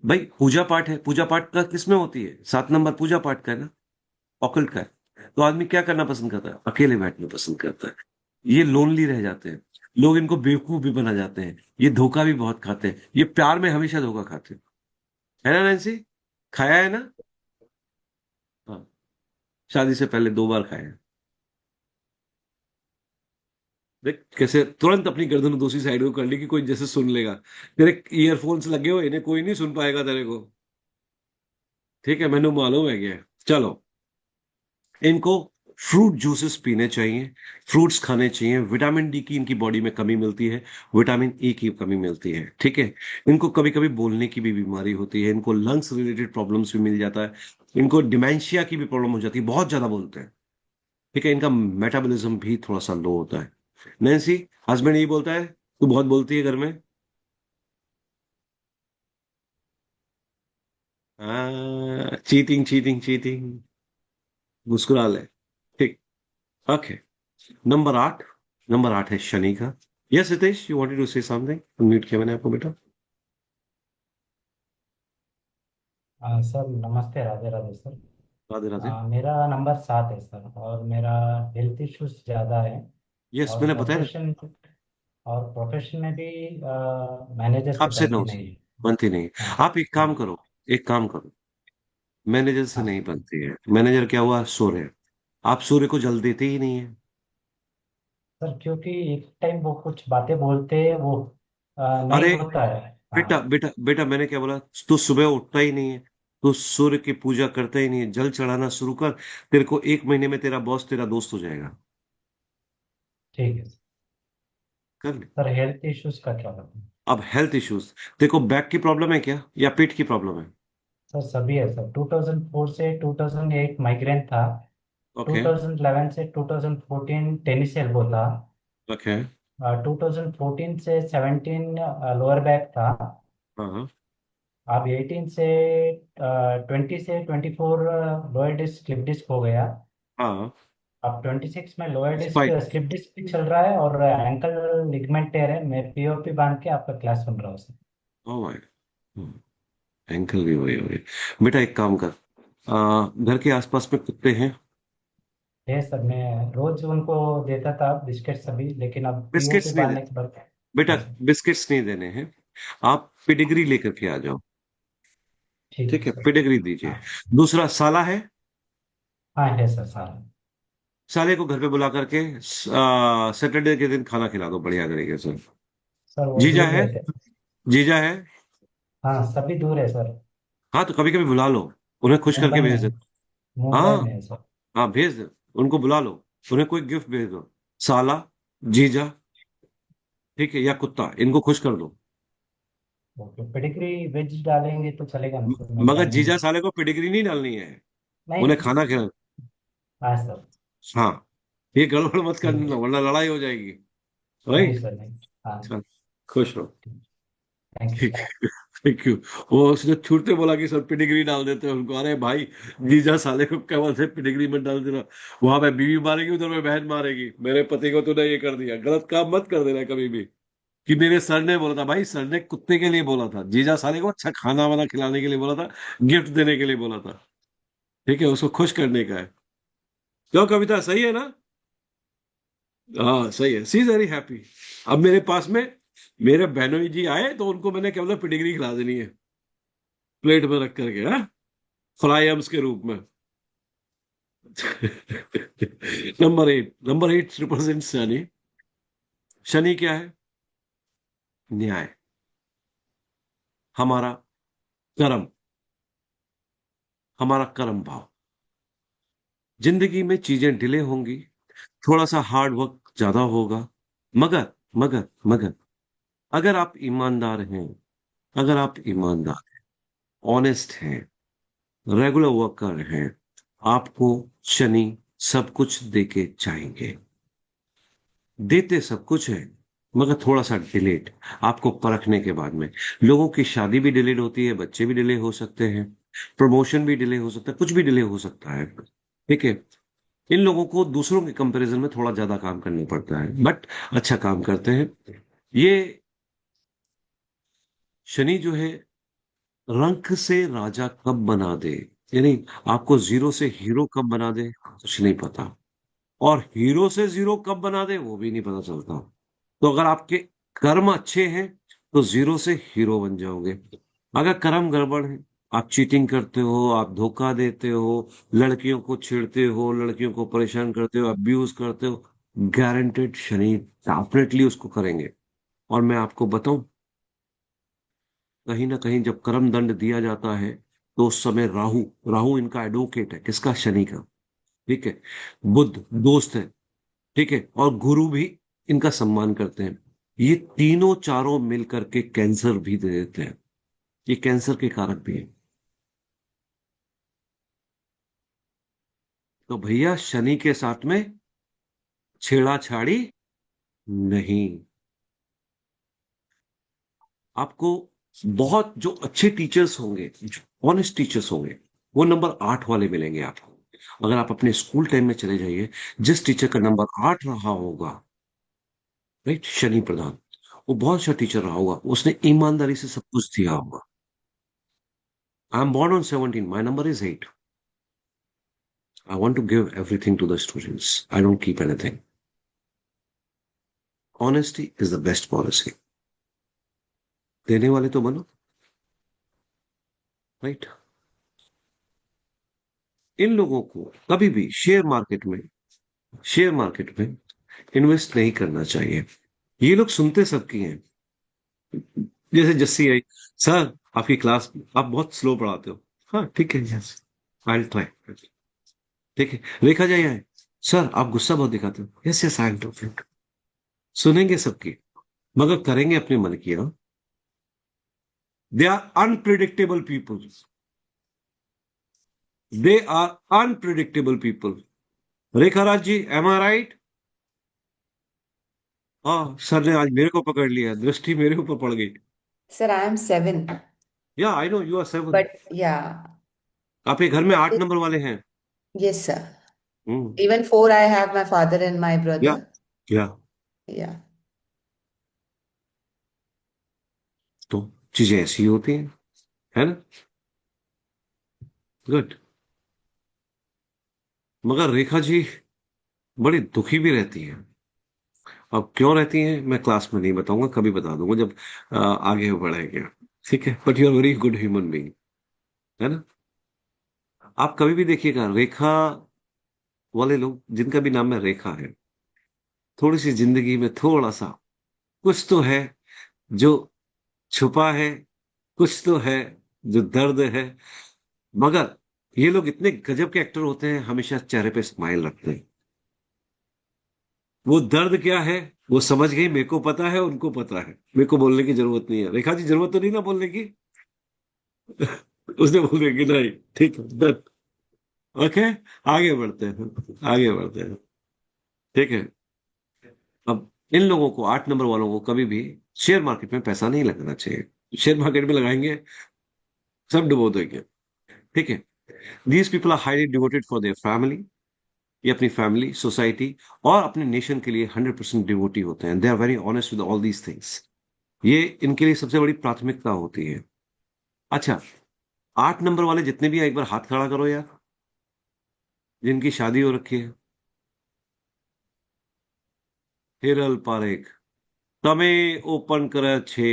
भाई पूजा पाठ है, पूजा पाठ का किसमें होती है? 7 नंबर पूजा पाठ का है ना, ऑकल्ट का है। तो आदमी क्या करना पसंद करता है? अकेले बैठना पसंद करता है। ये लोनली रह जाते हैं, लोग इनको बेवकूफ भी बना जाते हैं, ये धोखा भी बहुत खाते हैं, ये प्यार में हमेशा धोखा खाते हैं। है ना नैन्सी? खाया है ना? हाँ, शादी से पहले 2 बार खाया है। देख कैसे तुरंत अपनी गर्दन दूसरी साइड को कर ली कि कोई जैसे सुन लेगा। तेरे ईयरफोन्स लगे हुए, इन्हें कोई नहीं सुन पाएगा तेरे को। ठीक है, मैंने मालूम है क्या। चलो, इनको फ्रूट जूसेस पीने चाहिए, फ्रूट्स खाने चाहिए, विटामिन डी की इनकी बॉडी में कमी मिलती है, विटामिन ए की कमी मिलती है। ठीक है, इनको कभी कभी बोलने की भी बीमारी होती है, इनको लंग्स रिलेटेड प्रॉब्लम्स भी मिल जाता है, इनको डिमेंशिया की भी प्रॉब्लम हो जाती है, बहुत ज्यादा बोलते हैं। ठीक है, इनका मेटाबॉलिज्म भी थोड़ा सा लो होता है। नैन्सी, हस्बैंड यही बोलता है तू बहुत बोलती है घर में। चीटिंग चीटिंग चीटिंग, मुस्कुरा ले। ठीक, ओके। नंबर 8, नंबर 8 है शनि का। Yes Hitesh, you wanted to say something? Mute किया मैंने आपको बेटा। सर नमस्ते, राधे राधे सर। राधे राधे। मेरा नंबर 7 है सर, और मेरा हेल्थ इश्यूज ज़्यादा है। यस और मैंने बताया ना, प्रोफेशन में भी मैनेजर से आपसे बनती नो नहीं है। बनती नहीं। हाँ आप एक काम हाँ। करो, एक काम करो, मैनेजर से हाँ नहीं सर। बनती है। मैनेजर क्या हुआ? सूर्य। आप सूर्य को जल देते ही नहीं है। सर क्योंकि एक टाइम वो कुछ बातें बोलते हैं, वो नहीं अरे होता है। बेटा हाँ। बेटा बेटा, मैंने क्या बोला? तू सुबह उठता ही नहीं है, तू सूर्य की पूजा करता ही नहीं है, जल चढ़ाना शुरू कर। तेरे को 1 महीने में तेरा बॉस तेरा दोस्त हो जाएगा। ठीक है कर ले। सर। हेल्थ इश्यूज का क्या करते हैं? अब हेल्थ इश्यूज देखो, बैक की प्रॉब्लम है क्या या पेट की प्रॉब्लम है? सर सभी है सर। 2004 से 2008 माइग्रेन था। ओके 2011 से 2014 टेनिस एल्बो था। ओके। 2014 से 17 लोअर बैक था। हाँ हाँ अब 18 से 20 से 24 लोअर डिस्क स्लिप डिस्क हो गया। हाँ। अब 26 में lower disc spike. Slip disc भी चल रहा है, और एंकल लिगमेंट टेयर है। मैं पीओपी बांध के आपका क्लास सुन रहा हूँ सर। ओ माय, एंकल भी वही हो रही। बेटा एक काम कर, घर के आसपास में कुत्ते हैं? है सर, मैं रोज उनको देता था बिस्किट सभी, लेकिन अब पीओपी बिस्किट्स नहीं बांधने देते के बाद। बेटा, हाँ सर। बिस्किट्स नहीं देने हैं। आप पेडिग्री लेकर के आ जाओ। ठीक है ठीक है, सर। पेडिग्री दीजिए। हाँ। दूसरा, साला है? हाँ है सर सारा। साले को घर पे बुला करके सैटरडे के दिन खाना खिला दो बढ़िया तरीके से। सर वो जीजा दूर है? रहते हैं। जीजा है? हाँ सभी दूर है सर। हाँ तो कभी कभी बुला लो, उन्हें खुश करके मुंबई भेज दे। में। मुंबई हाँ में है सर। हाँ, भेज दो, उनको बुला लो, उन्हें कोई गिफ्ट भेज दो। साला, जीजा, ठीक है, या कुत्ता, इनको खुश कर दो। ओके, पेडिग्री वेज डालेंगे तो चलेगा ना सर? मैं मगर नॉन जीजा वेज। साले को पेडिग्री नहीं डालनी है, नहीं। उन्हें खाना खिला। हाँ सर। हाँ, ये गड़बड़ मत ठीक करना है। वरना लड़ाई हो जाएगी। नहीं राइट। सर, नहीं। हाँ। चल, खुश रहो। थैंक यू ठीक सर। है, थैंक यू। वो उसने छूटते बोला कि सर पेडिग्री डाल देते हैं उनको। अरे भाई, जीजा साले को क्या बोलते हैं, पेडिग्री में डाल देना। वहां पे बीवी मारेगी, उधर में बहन मारेगी। मेरे पति को तूने ये कर दिया, गलत काम मत कर देना कभी भी। कि मेरे सर ने बोला था, भाई सर ने कुत्ते के लिए बोला था, जीजा साले को अच्छा खाना वाना खिलाने के लिए बोला था, गिफ्ट देने के लिए बोला था। ठीक है, उसको खुश करने का है। क्यों कविता, सही है ना? हाँ सही है, सी इज वेरी हैप्पी। अब मेरे पास में मेरे बहनोई जी आए तो उनको मैंने केवल पिडिग्री खिला देनी है, प्लेट में रख करके, हाँ, फ्राई एम्स के रूप में। Number 8 represent Shani. शनि क्या है? न्याय, हमारा कर्म, हमारा कर्म भाव। जिंदगी में चीजें डिले होंगी, थोड़ा सा हार्ड वर्क ज्यादा होगा, मगर मगर मगर अगर आप ईमानदार हैं, अगर आप ईमानदार, ऑनेस्ट हैं, रेगुलर वर्कर हैं, आपको शनि सब कुछ देके जाएंगे। देते सब कुछ है, मगर थोड़ा सा डिलेड, आपको परखने के बाद में। लोगों की शादी भी डिलेड होती है, बच्चे भी डिले हो सकते हैं, प्रमोशन भी डिले हो सकता है, कुछ भी डिले हो सकता है। ठीक है, इन लोगों को दूसरों के कंपैरिजन में थोड़ा ज्यादा काम करना पड़ता है, बट अच्छा काम करते हैं। ये शनि जो है, रंक से राजा कब बना दे, यानी आपको जीरो से हीरो कब बना दे कुछ नहीं पता, और हीरो से जीरो कब बना दे वो भी नहीं पता चलता। तो अगर आपके कर्म अच्छे हैं तो जीरो से हीरो बन जाओगे। अगर कर्म गड़बड़ है, आप चीटिंग करते हो, आप धोखा देते हो, लड़कियों को छेड़ते हो, लड़कियों को परेशान करते हो, अब्यूज करते हो, गारंटेड शनि डेफिनेटली उसको करेंगे। और मैं आपको बताऊं, कहीं ना कहीं जब कर्म दंड दिया जाता है तो उस समय राहु, राहु इनका एडवोकेट है, किसका? शनि का। ठीक है, बुध दोस्त है, ठीक है, और गुरु भी इनका सम्मान करते हैं। ये तीनों चारों मिलकर के कैंसर भी दे देते हैं, ये कैंसर के कारक भी है। तो भैया शनि के साथ में छेड़ाछाड़ी नहीं। आपको बहुत जो अच्छे टीचर्स होंगे, जो ऑनेस्ट टीचर्स होंगे, वो नंबर 8 वाले मिलेंगे आपको। अगर आप अपने स्कूल टाइम में चले जाइए, जिस टीचर का नंबर 8 रहा होगा, राइट, शनि प्रधान, वो बहुत अच्छा टीचर रहा होगा, उसने ईमानदारी से सब कुछ दिया होगा। I am born on 17, my number is 8. I want to give everything to the students. I don't keep anything. Honesty is the best policy. देने वाले तो बनो, राइट। इन लोगों को कभी भी शेयर मार्केट में इन्वेस्ट नहीं करना चाहिए। ये लोग सुनते सबकी हैं। जैसे जस्सी आई, सर आपकी क्लास आप बहुत स्लो पढ़ाते हो। हाँ ठीक है, यस आई विल ट्राई। ठीक है, रेखा जी आए, सर आप गुस्सा बहुत दिखाते हो। Yes yes I will do. सुनेंगे सबकी, मगर करेंगे अपने मन की। हाँ, they are unpredictable people, they are unpredictable people. Rekha Raj ji, am I right? हाँ, सर ने आज मेरे को पकड़ लिया, दृष्टि मेरे ऊपर पड़ गई। Sir, I am 7, या I know you are 7। but yeah, आपके घर में 8 it- नंबर वाले हैं? yes, sir. Hmm, Even 4, I have my father and my या brother. या Yeah. तो चीजें ऐसी होती हैं, है ना? गुड। मगर रेखा जी बड़ी दुखी भी रहती है। अब क्यों रहती हैं मैं क्लास में नहीं बताऊंगा, कभी बता दूंगा जब आगे बढ़ेंगे। ठीक है, but you are very good human being, है ना? आप कभी भी देखिएगा, रेखा वाले लोग जिनका भी नाम में रेखा है, थोड़ी सी जिंदगी में थोड़ा सा कुछ तो है जो छुपा है, कुछ तो है जो दर्द है। मगर ये लोग इतने गजब के एक्टर होते हैं, हमेशा चेहरे पे स्माइल रखते हैं। वो दर्द क्या है वो समझ गई, मेरे को पता है, उनको पता है, मेरे को बोलने की जरूरत नहीं है। रेखा जी जरूरत तो नहीं ना बोलने की? उसने बोल कि नहीं, ठीक है डन, ओके, आगे बढ़ते हैं, आगे बढ़ते हैं। ठीक है, अब इन लोगों को 8 नंबर वालों को कभी भी शेयर मार्केट में पैसा नहीं लगाना चाहिए। शेयर मार्केट में लगाएंगे सब डुबो देंगे। ठीक है, these people are highly devoted for their family, ये अपनी फैमिली, सोसाइटी और अपने नेशन के लिए 100% डिवोटी होते हैं। They are very honest with all these things. ये इनके लिए सबसे बड़ी प्राथमिकता होती है। अच्छा, 8 नंबर वाले जितने भी हैं, एक बार हाथ खड़ा करो यार, जिनकी शादी हो रखी है। हिरल पारेख, तमे ओपन करे छे।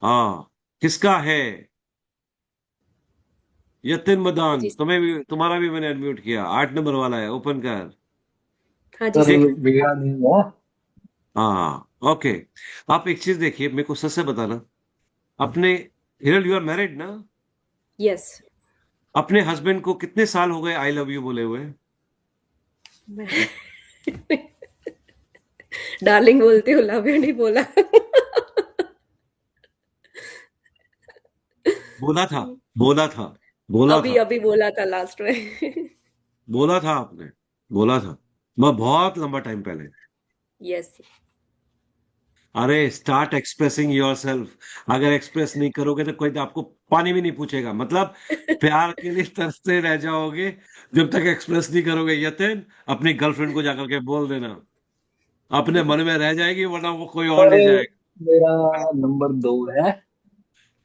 हाँ, किसका है? यतिन मदान, जी तुम्हें भी, तुम्हारा भी मैंने अनम्यूट किया। 8 नंबर वाला है, ओपन कर। हाँ जी सर ठीक। सर। बिगड़ा नहीं हुआ। हाँ, ओके। आप एक चीज देखिए, मेरे को सच से बताना, अपने, हिरल यू आर मैरिड ना? यस। अपने हस्बैंड को कितने साल हो गए आई लव यू बोले हुए? डार्लिंग बोलती हूँ, लव यू नहीं बोला। बोला था, बोला था, बोला अभी था, अभी बोला था लास्ट में। बोला था आपने, बोला था, मैं बहुत लंबा टाइम पहले। यस। अरे स्टार्ट एक्सप्रेसिंग योरसेल्फ। अगर एक्सप्रेस नहीं करोगे तो कोई तो आपको पानी भी नहीं पूछेगा। मतलब प्यार के लिए तरसते रह जाओगे जब तक एक्सप्रेस नहीं करोगे। यतिन, अपनी गर्लफ्रेंड को जाकर के बोल देना, अपने मन में रह जाएगी, वरना वो कोई और सर ले जाएगा। मेरा नंबर 2 है।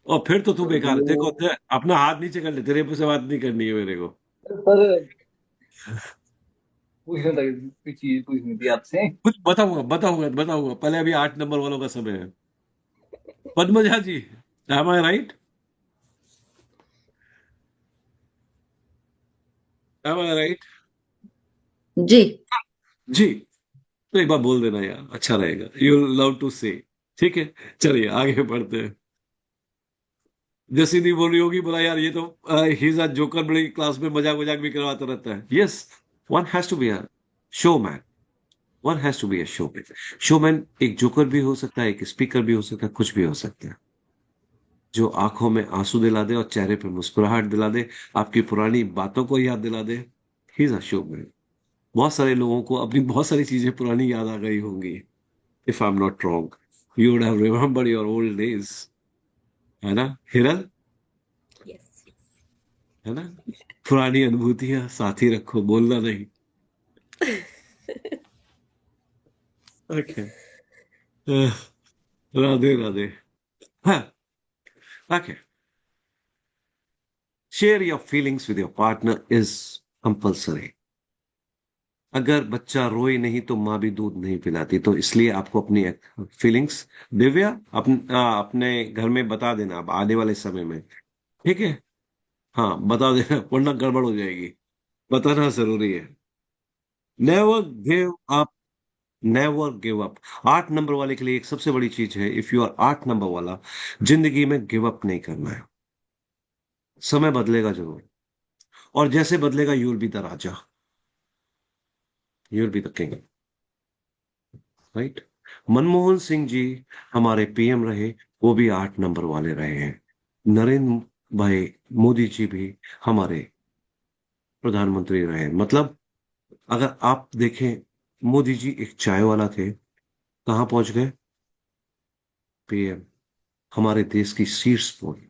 और फिर तो तू और बेकार है। देखो, वो अपना हाथ नीचे कर ले, तेरे से बात नहीं करनी है मेरे को। सर पूछना था, कोई चीज पूछनी थी आपसे। कुछ बताऊंगा, बताऊंगा, बताऊंगा, पहले अभी 8 नंबर वालों का समय है। पद्मजा जी, am I right? M I right? जी। जी। तो एक बार बोल देना यार, अच्छा रहेगा। यू लव टू से। ठीक है, चलिए आगे बढ़ते हैं। जैसी नहीं बोल रही होगी, बोला यार ये तो ही इज अ जोकर, बड़ी क्लास में मजाक मजाक भी करवाता रहता है। Yes, one has to be a show man. One has to be a show man. Show man एक जोकर भी हो सकता है, एक स्पीकर भी हो सकता है, कुछ भी हो सकता है, जो आंखों में आंसू दिला दे और चेहरे पे मुस्कुराहट दिला दे, आपकी पुरानी बातों को याद दिला दे। He is a show man. बहुत सारे लोगों को अपनी बहुत सारी चीजें पुरानी याद आ गई होंगी। If I am not wrong, you would have remember your old days, है ना हिरल? यस। है ना? पुरानी अनुभूतियां साथ ही रखो, बोलना नहीं। ओके, राधे राधे। हाँ, okay. Share your feelings with your partner is compulsory. अगर बच्चा रोए नहीं तो माँ भी दूध नहीं पिलाती, तो इसलिए आपको अपनी फीलिंग्स, दिव्या, अपने घर में बता देना अब आने वाले समय में। ठीक है? हाँ, बता देना, वरना गड़बड़ हो जाएगी। बताना जरूरी है। Never give up, never give up. 8 number वाले के लिए एक सबसे बड़ी चीज है, इफ यू आर 8 नंबर वाला, जिंदगी में गिव अप नहीं करना है। समय बदलेगा जरूर, और जैसे बदलेगा, you will be the raja, you will be the king. Right? Manmohan Singh ji हमारे पीएम रहे, वो भी 8 नंबर वाले रहे हैं। नरेंद्र भाई मोदी जी भी हमारे प्रधानमंत्री रहे। मतलब अगर आप देखें, मोदी जी एक चाय वाला थे, कहां पहुंच गए? पीएम, हमारे देश की शीर्ष पर।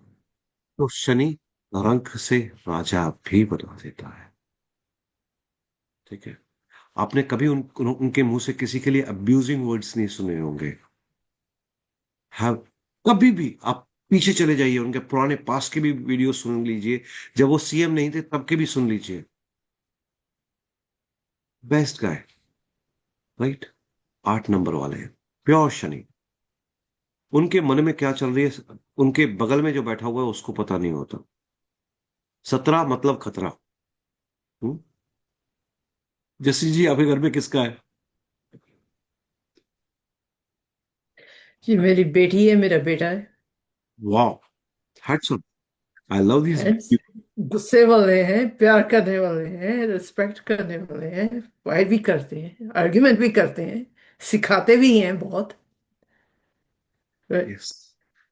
तो शनि रंक से राजा भी बना देता है। ठीक है? आपने कभी उनके मुंह से किसी के लिए अब्यूजिंग वर्ड्स नहीं सुने होंगे। हैव, कभी भी आप पीछे चले जाइए, उनके पुराने पास्ट के भी वीडियो सुन लीजिए, जब वो सीएम नहीं थे तब के भी सुन लीजिए। Best guy. राइट? 8 नंबर वाले हैं, प्योर शनि। उनके मन में क्या चल रही है, उनके बगल में जो बैठा हुआ है उसको पता नहीं होता। 17 मतलब खतरा। हम्म? जसी जी, आपके घर में किसका है? जी, मेरी बेटी है, मेरा बेटा है। वाह, hats off, I love this. Friends, गुस्से वाले हैं, प्यार करने वाले हैं, रिस्पेक्ट करने वाले हैं, फाइट भी करते हैं, आर्ग्यूमेंट भी करते हैं, सिखाते भी हैं बहुत। Yes,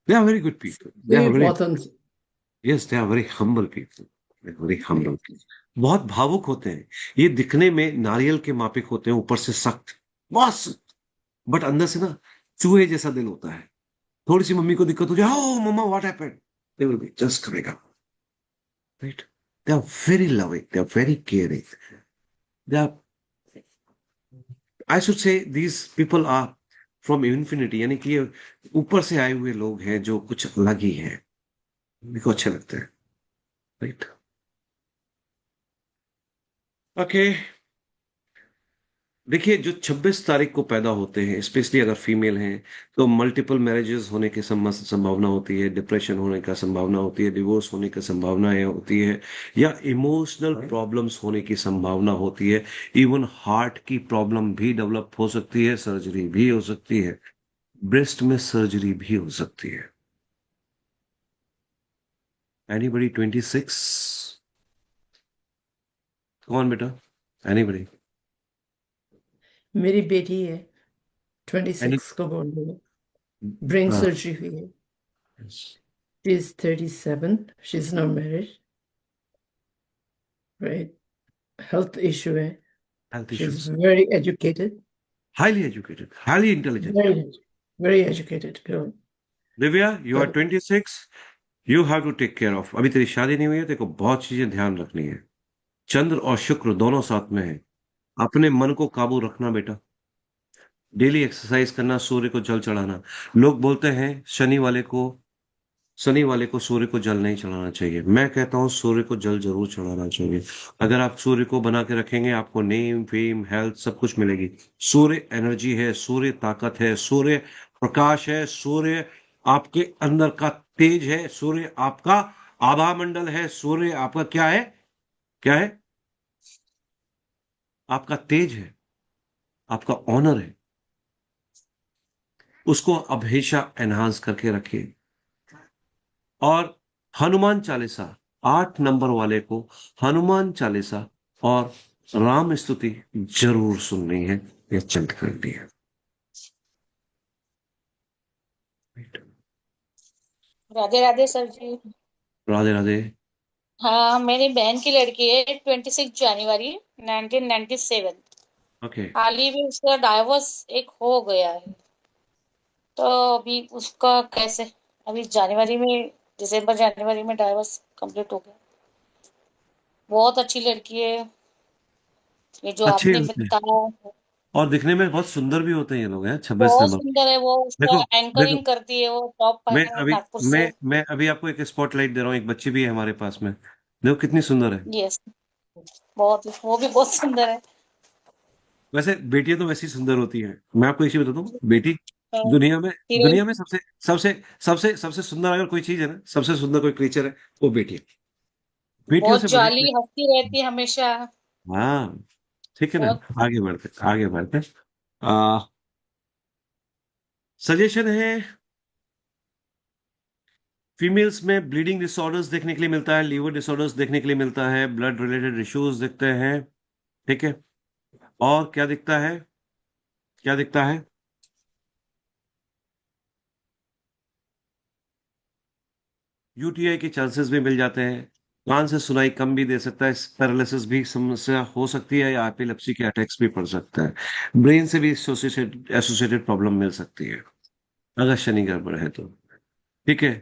they are very good people, they ये आर वेरी, बहुत yes, they are very humble people, very humble. जी। बहुत भावुक होते हैं। ये दिखने में नारियल के मापिक होते हैं, ऊपर से सख्त, बहुत सख्त, बट अंदर से ना चूहे जैसा दिल होता है। थोड़ी सी मम्मी को दिक्कत हो जाए, oh mamma what happened, they will be just coming up. Right? They are very loving, they are very caring. they are, I should say these people are from infinity, यानी कि ये ऊपर से आए हुए लोग हैं जो कुछ अलग ही हैं, मेरे को अच्छे लगते हैं, राइट? ओके, देखिए जो 26 तारीख को पैदा होते हैं, स्पेशली अगर फीमेल हैं, तो मल्टीपल मैरिजेस होने की संभावना होती है, डिप्रेशन होने का संभावना होती है, डिवोर्स होने की संभावनाएं होती है, या इमोशनल प्रॉब्लम्स होने की संभावना होती है, इवन हार्ट की प्रॉब्लम भी डेवलप हो सकती है, सर्जरी भी हो सकती है, ब्रेस्ट में सर्जरी भी हो सकती है। एनीबडी 26? कौन बेटा? एनीबडी? मेरी बेटी है एनी 26 को बोल रही है, ब्रेन हाँ, सर्जरी हुई है। She is 37. She's not married. Right. Health issue है. Health She's issues, very educated. Highly educated, highly intelligent. Very educated girl. Divya, you are But 26, you have to take care of. अभी तेरी शादी नहीं हुई है, तेरे को बहुत चीजें ध्यान रखनी है। चंद्र और शुक्र दोनों साथ में है, अपने मन को काबू रखना बेटा, डेली एक्सरसाइज करना, सूर्य को जल चढ़ाना। लोग बोलते हैं शनि वाले को सूर्य को जल नहीं चढ़ाना चाहिए, मैं कहता हूं सूर्य को जल जरूर चढ़ाना चाहिए। अगर आप सूर्य को बना के रखेंगे, आपको नेम, फेम, हेल्थ सब कुछ मिलेगी। सूर्य एनर्जी है, सूर्य ताकत है, सूर्य प्रकाश है, सूर्य आपके अंदर का तेज है, सूर्य आपका आभा मंडल है, सूर्य आपका क्या है? क्या है? आपका तेज है, आपका ऑनर है। उसको हमेशा एनहांस करके रखिए। और हनुमान चालीसा, 8 नंबर वाले को हनुमान चालीसा और राम स्तुति जरूर सुननी है या चंट करनी है। राधे राधे सर जी। राधे राधे। हाँ, मेरी बहन की लड़की है 26 जनवरी 1997। ओके, हाल ही में उसका डाइवोर्स एक हो गया है, तो अभी उसका कैसे, अभी जनवरी में, दिसंबर जनवरी में डाइवोर्स कंप्लीट हो गया। बहुत अच्छी लड़की है, ये जो अच्छे आपने होते हैं बताया। और दिखने में बहुत सुंदर भी होते हैं ये लोग हैं। 26 बहुत नंबर। सुंदर है वो, उसका देखो देखो, एंकरिंग करती है, वो टॉप मैं पर है अभी नागपुर मैं से। मैं अभी आपको एक स्पॉटलाइट दे रहा हूँ। एक बच्ची भी है हमारे पास में, देखो कितनी सुंदर है। यस, बहुत, वो भी बहुत सुंदर है। वैसे बेटियां तो वैसी सुंदर होती हैं। मैं आपको एक चीज बताता हूँ, बेटी दुनिया में हीरोइन दुनिया में सबसे सबसे सबसे सबसे सुंदर अगर कोई चीज है ना, सबसे सुंदर कोई क्रीचर है, वो बेटी है। बेटियों बहुत से बड़े जाली हंसती रहती है हमेशा। हाँ, ठीक है ना। बहुत। आगे बढ़ते आ सजेशन है, फीमेल्स में ब्लीडिंग डिसऑर्डर्स देखने के लिए मिलता है, लीवर डिसऑर्डर्स देखने के लिए मिलता है, ब्लड रिलेटेड इश्यूज दिखते हैं, ठीक है। और क्या दिखता है? क्या दिखता है? यूटीआई के चांसेस भी मिल जाते हैं, कान से सुनाई कम भी दे सकता है, पैरालिसिस भी समस्या हो सकती है, या एपिलेप्सी के अटैक्स भी पड़ सकता है, ब्रेन से भी एसोसिएटेड प्रॉब्लम मिल सकती है अगर शनि गड़बड़ है तो, ठीक है।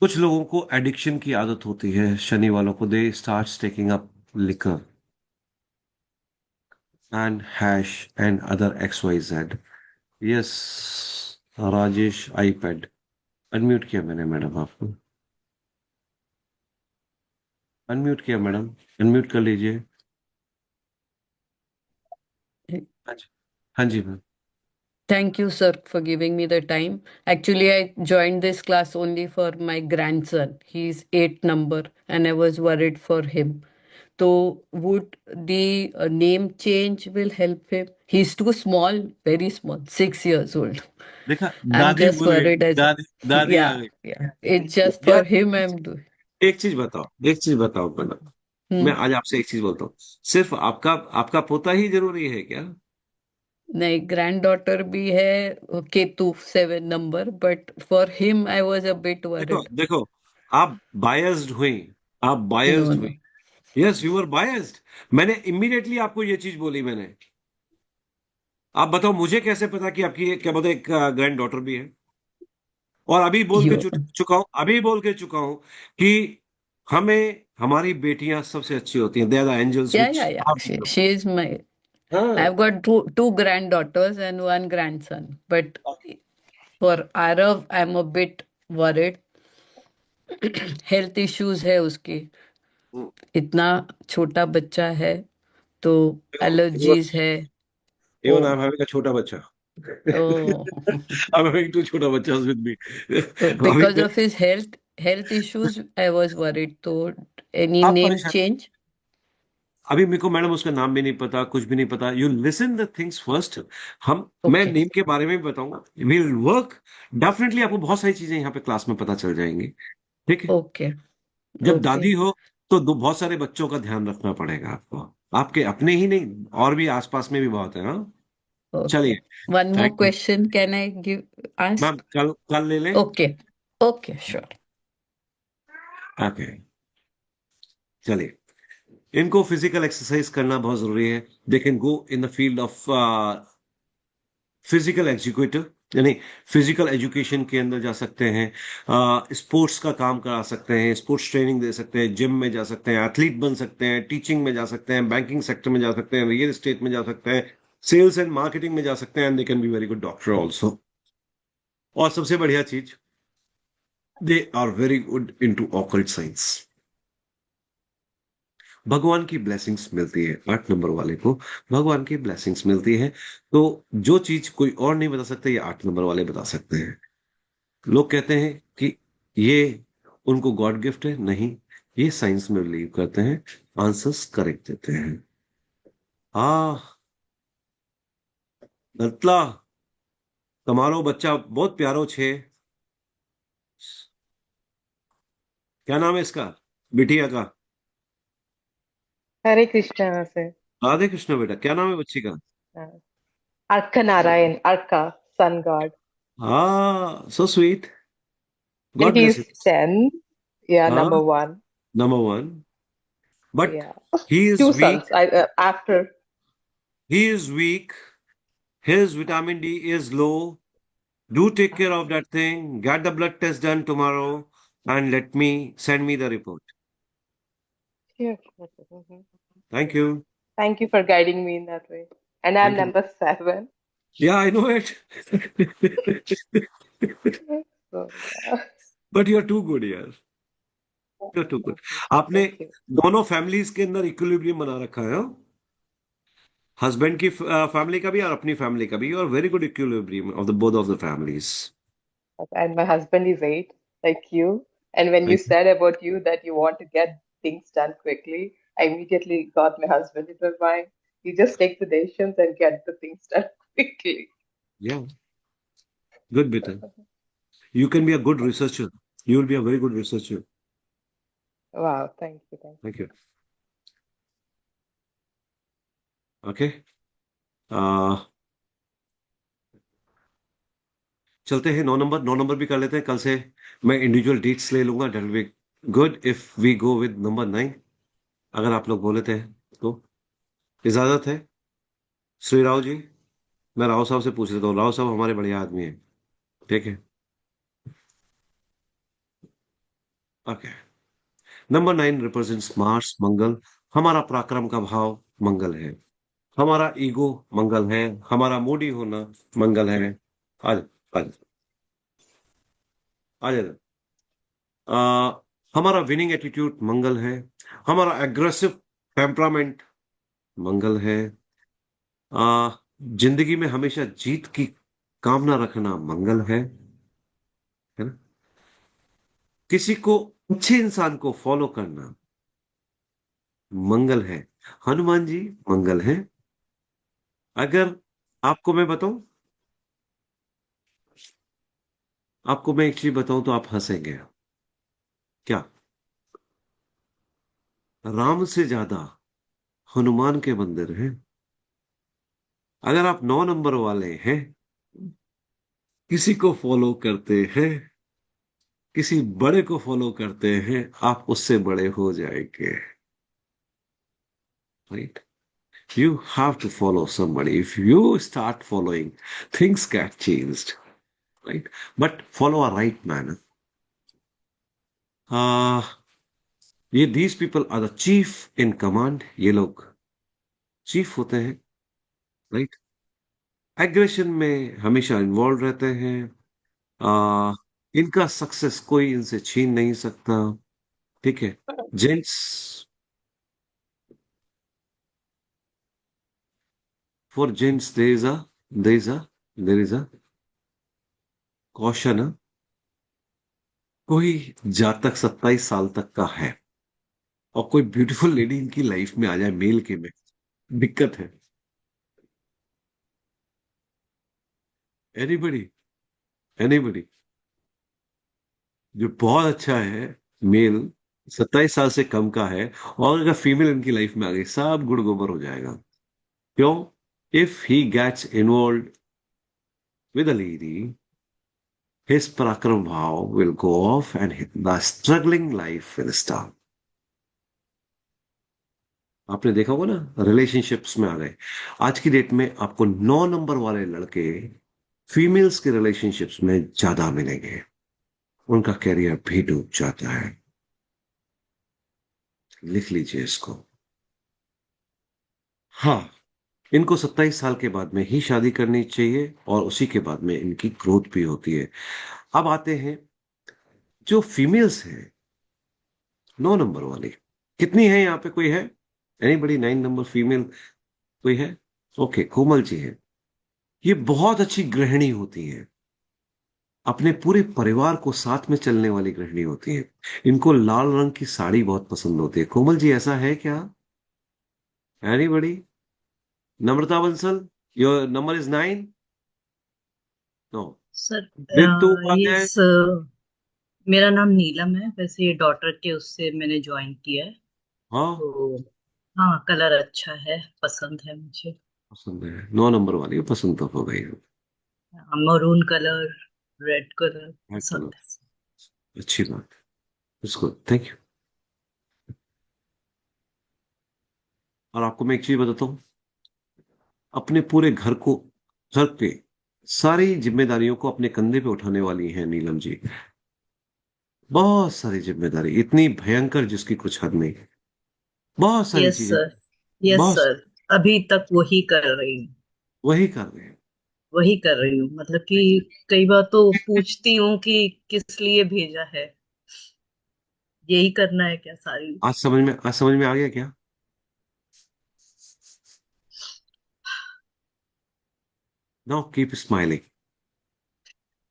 कुछ लोगों को एडिक्शन की आदत होती है, शनि वालों को, they start taking up liquor and hash and other XYZ। Yes, Rajesh iPad, unmute किया मैंने मैडम आपको, अनम्यूट किया मैडम, अनम्यूट कर लीजिए। हाँ जी, हाँ जी ma'am. Thank you, sir, for giving me the time. Actually, I joined this class only for my grandson. He's 8 number, and I was worried for him. So, would the name change will help him? He's too small, very small, 6 years old. देखा, I'm दादी just बोल गई, worried as दादी आ yeah, गई। yeah. It's just यार for him I'm doing. एक चीज बताओ मैडम, मैं Hmm. आज आपसे एक चीज बोलता हूँ, सिर्फ आपका आपका पोता ही जरूरी है क्या? नहीं, ग्रैंडडॉटर भी है, Ketu 7 number, but for him I was a bit देखो वरिड. देखो, आप बायस्ड हुई, आप नो बायस्ड नो. हुई। Yes, you are biased. मैंने इमीडिएटली आपको ये चीज बोली मैंने। आप बताओ मुझे कैसे पता कि आपकी क्या बोलते एक ग्रैंड डॉटर भी है? और अभी बोल के You चुका हूं, अभी बोल के चुका हूं कि हमें हमारी बेटियां सबसे अच्छी होती हैं, they are the angels Yeah, which yeah, yeah. She is my. हाँ I've got two granddaughters and one grandson. But for Arav, I'm a bit worried. Health issues है उसकी, इतना छोटा बच्चा है तो एलर्जीज है वो। Even I am having a छोटा बच्चा ओ आई एम हैविंग टू छोटा बच्चा विद मी तो अभी because of his health issues I was worried. तो एनी आप नेम परेशान, चेंज? अभी मेरे को मैडम उसका नाम भी नहीं पता, कुछ भी नहीं पता। You listen the things first. मैं ओके नेम के बारे में भी बताऊंगा, विल वर्क डेफिनेटली। आपको बहुत सारी चीजें यहाँ पे क्लास में पता चल जाएंगी, ठीक है। ओके जब ओके दादी हो तो बहुत सारे बच्चों का ध्यान रखना पड़ेगा आपको, आपके अपने ही नहीं और भी आसपास में भी बहुत है। हाँ ओके। चलिए, one more thank you question can I give ma'am. Ask? कल कल ले लें। Okay okay sure. ओके चलिए, इनको फिजिकल एक्सरसाइज करना बहुत जरूरी है। They can go in the field of physical executive, यानी फिजिकल एजुकेशन के अंदर जा सकते हैं, स्पोर्ट्स का काम करा सकते हैं, स्पोर्ट्स ट्रेनिंग दे सकते हैं, जिम में जा सकते हैं, एथलीट बन सकते हैं, टीचिंग में जा सकते हैं, बैंकिंग सेक्टर में जा सकते हैं, रियल एस्टेट में जा सकते हैं, सेल्स एंड मार्केटिंग में जा सकते हैं, and they can be very good doctor also. और सबसे बढ़िया चीज, they are very good into occult science. भगवान की ब्लेसिंग्स मिलती है 8 नंबर वाले को, भगवान की ब्लेसिंग्स मिलती है। तो जो चीज कोई और नहीं बता सकते, ये 8 नंबर वाले बता सकते हैं। लोग कहते हैं कि ये उनको गॉड गिफ्ट है, नहीं, ये साइंस में बिलीव करते हैं, आंसर्स करेक्ट देते हैं। दत्ला, તમારો बच्चा बहुत प्यारो छे, क्या नाम है इसका, बिटिया का? हरे कृष्णा सर। राधे कृष्ण बेटा, क्या नाम है बच्ची का? Arka Narayan, Arka sun god, so sweet, and god bless he's you. 10. Yeah, हाँ, number one. number one, but Yeah, he is 2 weak. sons. After. He is weak. His vitamin D is low. Do take care of that thing. Get the blood test done tomorrow and send me the report. Sure. Mhm. Thank you. Thank you for guiding me in that way. And I'm Thank you. number 7. Yeah, I know it. So, yeah. But you're too good, यार। You're too good. आपने Thank you. दोनों families के अंदर equilibrium बना रखा है, husband की family का भी और अपनी फैमिली का भी, और very good equilibrium of the both of the families. And my husband is 8, like you. And when you Thank you. said about you that you want to get things done quickly, I immediately got my husband in my mind. You just take the decisions and get the things done quickly. Yeah, good, beta. You can be a good researcher. You will be a very good researcher. Wow, thank you. Thank you. Okay. Uh, चलते हैं 9 number भी कर लेते हैं। कल से मैं individual dates ले लूंगा। Date will be good if we go with number 9, अगर आप लोग बोले थे तो। इजाजत है श्री राव जी। मैं राव साहब से पूछ लेता हूँ। राव साहब हमारे बढ़िया आदमी हैं, ठीक है। ओके, नंबर 9 रिप्रेजेंट्स मार्स, मंगल। हमारा पराक्रम का भाव मंगल है, हमारा ईगो मंगल है, हमारा मूडी होना मंगल है। आज आज आज हमारा विनिंग एटीट्यूड मंगल है, हमारा एग्रेसिव टेम्परामेंट मंगल है, जिंदगी में हमेशा जीत की कामना रखना मंगल है ना। किसी को, अच्छे इंसान को फॉलो करना मंगल है। हनुमान जी मंगल है। अगर आपको मैं बताऊं, आपको मैं एक चीज बताऊं तो आप हंसेंगे। क्या? राम से ज्यादा हनुमान के मंदिर हैं। अगर आप 9 नंबर वाले हैं, किसी को फॉलो करते हैं, किसी बड़े को फॉलो करते हैं, आप उससे बड़े हो जाएंगे। Right? You have to follow somebody. If you start following, things get changed, right? But follow a right manner. ये these people are the chief in command, ये लोग चीफ होते हैं, राइट। एग्रेशन में हमेशा इन्वॉल्व रहते हैं। आ, इनका सक्सेस कोई इनसे छीन नहीं सकता, ठीक है। Gents, for gents there is a caution, कोई जातक 27 साल तक का है और कोई ब्यूटीफुल लेडी इनकी लाइफ में आ जाए मेल के में, दिक्कत है। एनीबडी, एनीबडी जो बहुत अच्छा है, मेल 27 साल से कम का है, और अगर फीमेल इनकी लाइफ में आ गई, सब गुड़ गोबर हो जाएगा। क्यों? If he gets involve with a lady, his parakram bhav will go off and the struggling life will start. आपने देखा होगा ना, रिलेशनशिप्स में आ गए आज की डेट में आपको 9 नंबर वाले लड़के फीमेल्स के रिलेशनशिप्स में ज्यादा मिलेंगे, उनका कैरियर भी डूब जाता है। लिख लीजिए इसको। हाँ, इनको 27 साल के बाद में ही शादी करनी चाहिए और उसी के बाद में इनकी ग्रोथ भी होती है। अब आते हैं जो फीमेल्स हैं 9 नंबर वाली, कितनी है यहाँ पे? कोई है? एनीबडी 9 नंबर फीमेल कोई है? ओके, कोमल जी है। ये बहुत अच्छी गृहिणी होती है, अपने पूरे परिवार को साथ में चलने वाली गृहिणी होती है। इनको लाल रंग की साड़ी बहुत पसंद होती है। कोमल जी, ऐसा है क्या? Anybody? Namrata Bansal, your number is 9? No. Sir Ritu बात है। यस, मेरा नाम नीलम है। वैसे ये डॉटर के उससे मैंने ज्वाइन किया है। हाँ, तो हाँ, कलर अच्छा है, पसंद है मुझे। पसंद है। 9 नंबर वाली पसंद तो हो गई। Maroon colour, red colour Right पसंद color. है। अच्छी बात, इसको थैंक यू। और आपको मैं एक चीज बताता हूँ, अपने पूरे घर पे सारी जिम्मेदारियों को अपने कंधे पे उठाने वाली है नीलम जी। बहुत सारी जिम्मेदारी, इतनी भयंकर जिसकी कुछ हद नहीं। बहुत सारी यस चीजें, सर, यस बहुत सर। अभी तक वही कर रही हूँ, वही कर रहे हैं। वही कर रही हूँ। मतलब कि कई बार तो पूछती हूँ कि किस लिए भेजा है, यही करना है क्या सारी? आज समझ में आ गया क्या? Now keep smiling.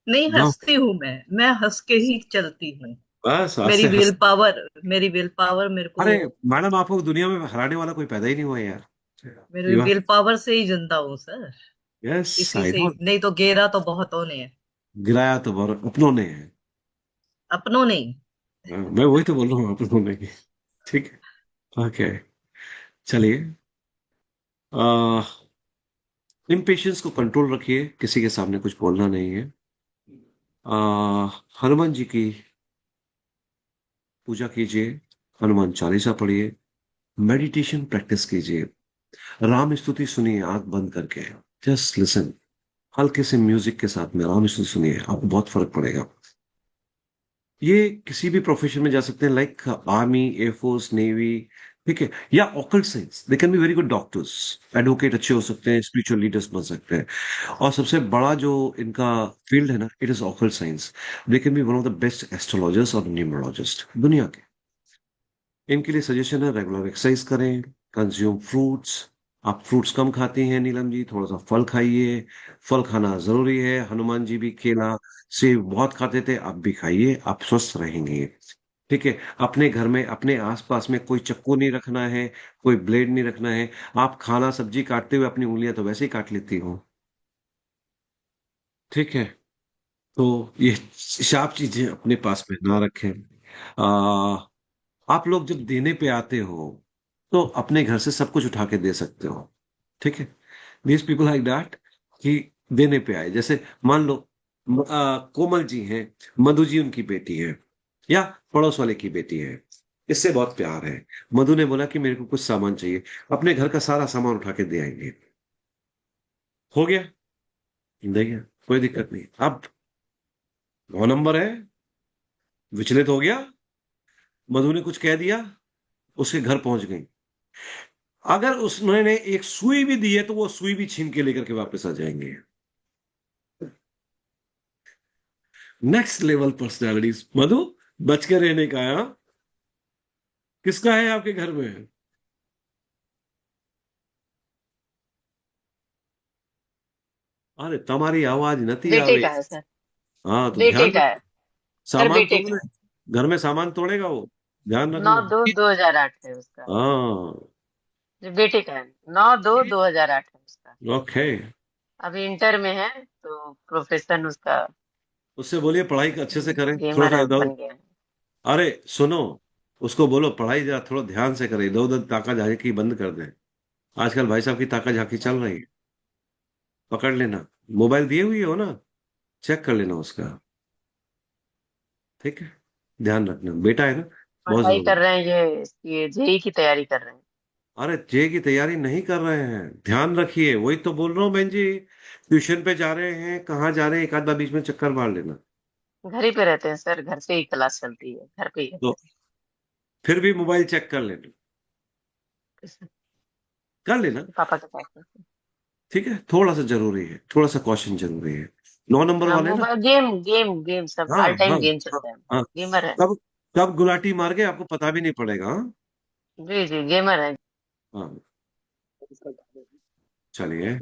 नहीं, नाउ हंसती हूँ मैं हंस के ही चलती हूँ। बस आज मेरी से विल पावर, मेरी विल पावर मेरे को, अरे मैडम, आपको दुनिया में हराने वाला कोई पैदा ही नहीं हुआ यार। मेरे यू आर, विल पावर से ही जिंदा हूँ सर। यस इसी आई से नो। ही, नहीं तो घेरा तो बहुतों ने है, गिराया तो बहुत अपनों ने है। अपनों नहीं। मैं वही तो बोल रहा हूँ, अपनों ने। ठीक है, ओके, चलिए। इम्पेशंस को कंट्रोल रखिए, किसी के सामने कुछ बोलना नहीं है। हनुमान जी की पूजा कीजिए, हनुमान चालीसा पढ़िए, मेडिटेशन प्रैक्टिस कीजिए, राम स्तुति सुनिए आंख बंद करके, जस्ट लिसन। हल्के से म्यूजिक के साथ में राम स्तुति सुनिए, आपको बहुत फर्क पड़ेगा। ये किसी भी प्रोफेशन में जा सकते हैं, लाइक आर्मी, एयरफोर्स, नेवी, ठीक है, या occult science. They can be very good doctors, advocate अच्छे हो सकते हैं, स्पिरिचुअल लीडर्स बन सकते हैं। और सबसे बड़ा जो इनका फील्ड है ना, it is occult science. They can B one of the best astrologers और न्यूमरोलॉजिस्ट दुनिया के। इनके लिए सजेशन है, रेगुलर एक्सरसाइज करें, कंज्यूम फ्रूट्स। आप फ्रूट्स कम खाती हैं नीलम जी, थोड़ा सा फल खाइए। फल खाना जरूरी है। हनुमान जी भी केला सेब बहुत खाते थे, आप भी खाइए, आप स्वस्थ रहेंगे। ठीक है। अपने घर में, अपने आसपास में कोई चाकू नहीं रखना है, कोई ब्लेड नहीं रखना है। आप खाना सब्जी काटते हुए अपनी उंगलियां तो वैसे ही काट लेती हो, ठीक है। तो ये शार्प चीजें अपने पास में ना रखें। आप लोग जब देने पे आते हो तो अपने घर से सब कुछ उठा के दे सकते हो, ठीक है। दीज पीपल लाइक दैट, कि देने पे आए। जैसे मान लो कोमल जी हैं, मधु जी उनकी बेटी है, या पड़ोस वाले की बेटी है, इससे बहुत प्यार है। मधु ने बोला कि मेरे को कुछ सामान चाहिए, अपने घर का सारा सामान उठा के दे आएंगे। हो गया, दे गया, कोई दिक्कत नहीं। अब 9 नंबर है, विचलित हो गया, मधु ने कुछ कह दिया, उसके घर पहुंच गई। अगर उसने एक सुई भी दी है तो वो सुई भी छीन के लेकर के वापस आ जाएंगे। Next level personalities. मधु, बच के रहने का है, हाँ? किसका है आपके घर में? अरे तुम्हारी आवाज नहीं आ बेटे रही। का है सर, हाँ तो बेटे ध्यान का रख, है सर, सामान बेटे तोड़ का ले, घर में सामान तोड़ेगा वो, ध्यान है। रखना। 9/2/2008 है उसका, हाँ जो बेटे का है। 9/2/2008 है उसका। ओके। अभी इंटर में है, तो प्रोफेशन उसका उससे बोलिए पढ़ाई अच्छे से करे, थोड़ा गेमर सा है, इधर। बन गया है। अरे सुनो, उसको बोलो पढ़ाई जरा थोड़ा ध्यान से करे, इधर उधर ताका झाकी बंद कर दे। आजकल भाई साहब की ताका झाकी चल रही है, पकड़ लेना। मोबाइल दिए हुई हो ना, चेक कर लेना उसका, ठीक है? ध्यान रखना, बेटा है ना, बहुत पढ़ाई जरूरी। कर रहे हैं, ये जेई की तैयारी कर रहे हैं। अरे जे की तैयारी नहीं कर रहे हैं, ध्यान रखिए, वही तो बोल रहा हूँ बहन जी। ट्यूशन पे जा रहे हैं, कहाँ जा रहे हैं, एक आधा बीच में चक्कर मार लेना। घर ही पे रहते हैं सर, घर से ही क्लास चलती है, घर पे ही तो रहते फिर भी मोबाइल चेक कर लेना, हैं। कर लेना, पापा के पास रहते हैं। ठीक है? थोड़ा सा जरूरी है, थोड़ा सा कॉशन जरूरी है। 9 नंबर हाँ, वाले ना। मोबाइल गेम गेम गेम सब हाँ ऑल हाँ टाइम गेम हाँ चलता है। हाँ। गेमर है। कब कब गुलाटी मार के आपको पता भी नहीं पड़ेगा, हाँ? जी जी, गेमर है। हाँ, चलिए।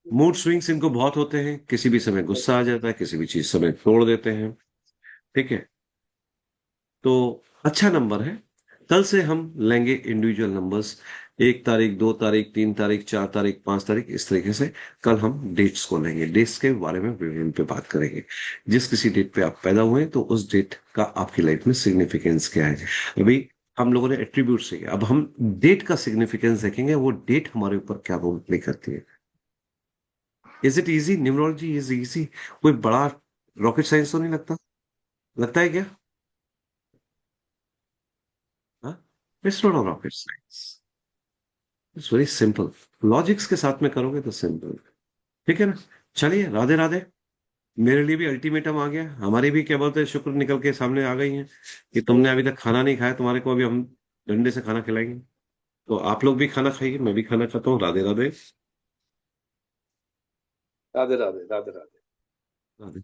मूड स्विंग्स इनको बहुत होते हैं, किसी भी समय गुस्सा आ जाता है, किसी भी चीज समय तोड़ देते हैं, ठीक है? तो अच्छा नंबर है। कल से हम लेंगे इंडिविजुअल नंबर्स, 1 तारीख, 2 तारीख, 3 तारीख, 4 तारीख, 5 तारीख, इस तरीके से कल हम डेट्स को लेंगे, डेट्स के बारे में विवरण पे बात करेंगे। जिस किसी डेट पे आप पैदा हुए तो उस डेट का आपकी लाइफ में सिग्निफिकेंस क्या है। अभी हम लोगों ने एट्रीब्यूट से, अब हम डेट का सिग्निफिकेंस देखेंगे, वो डेट हमारे ऊपर क्या रोल प्ले करती है। Is it easy? Numerology is easy? कोई बड़ा रॉकेट साइंस तो नहीं लगता? लगता है क्या? हाँ, it's not a rocket science, it's very simple. Logics के साथ में करोगे तो सिंपल, ठीक है ना? चलिए, राधे राधे। मेरे लिए भी अल्टीमेटम आ गया, हमारी भी क्या बोलते हैं शुक्र निकल के सामने आ गई हैं कि तुमने अभी तक खाना नहीं खाया, तुम्हारे को अभी हम डंडे से खाना खिलाएंगे। तो आप लोग भी खाना खाइए, मैं भी खाना खाता हूँ। राधे राधे। राधे राधे राधे राधे। राधे।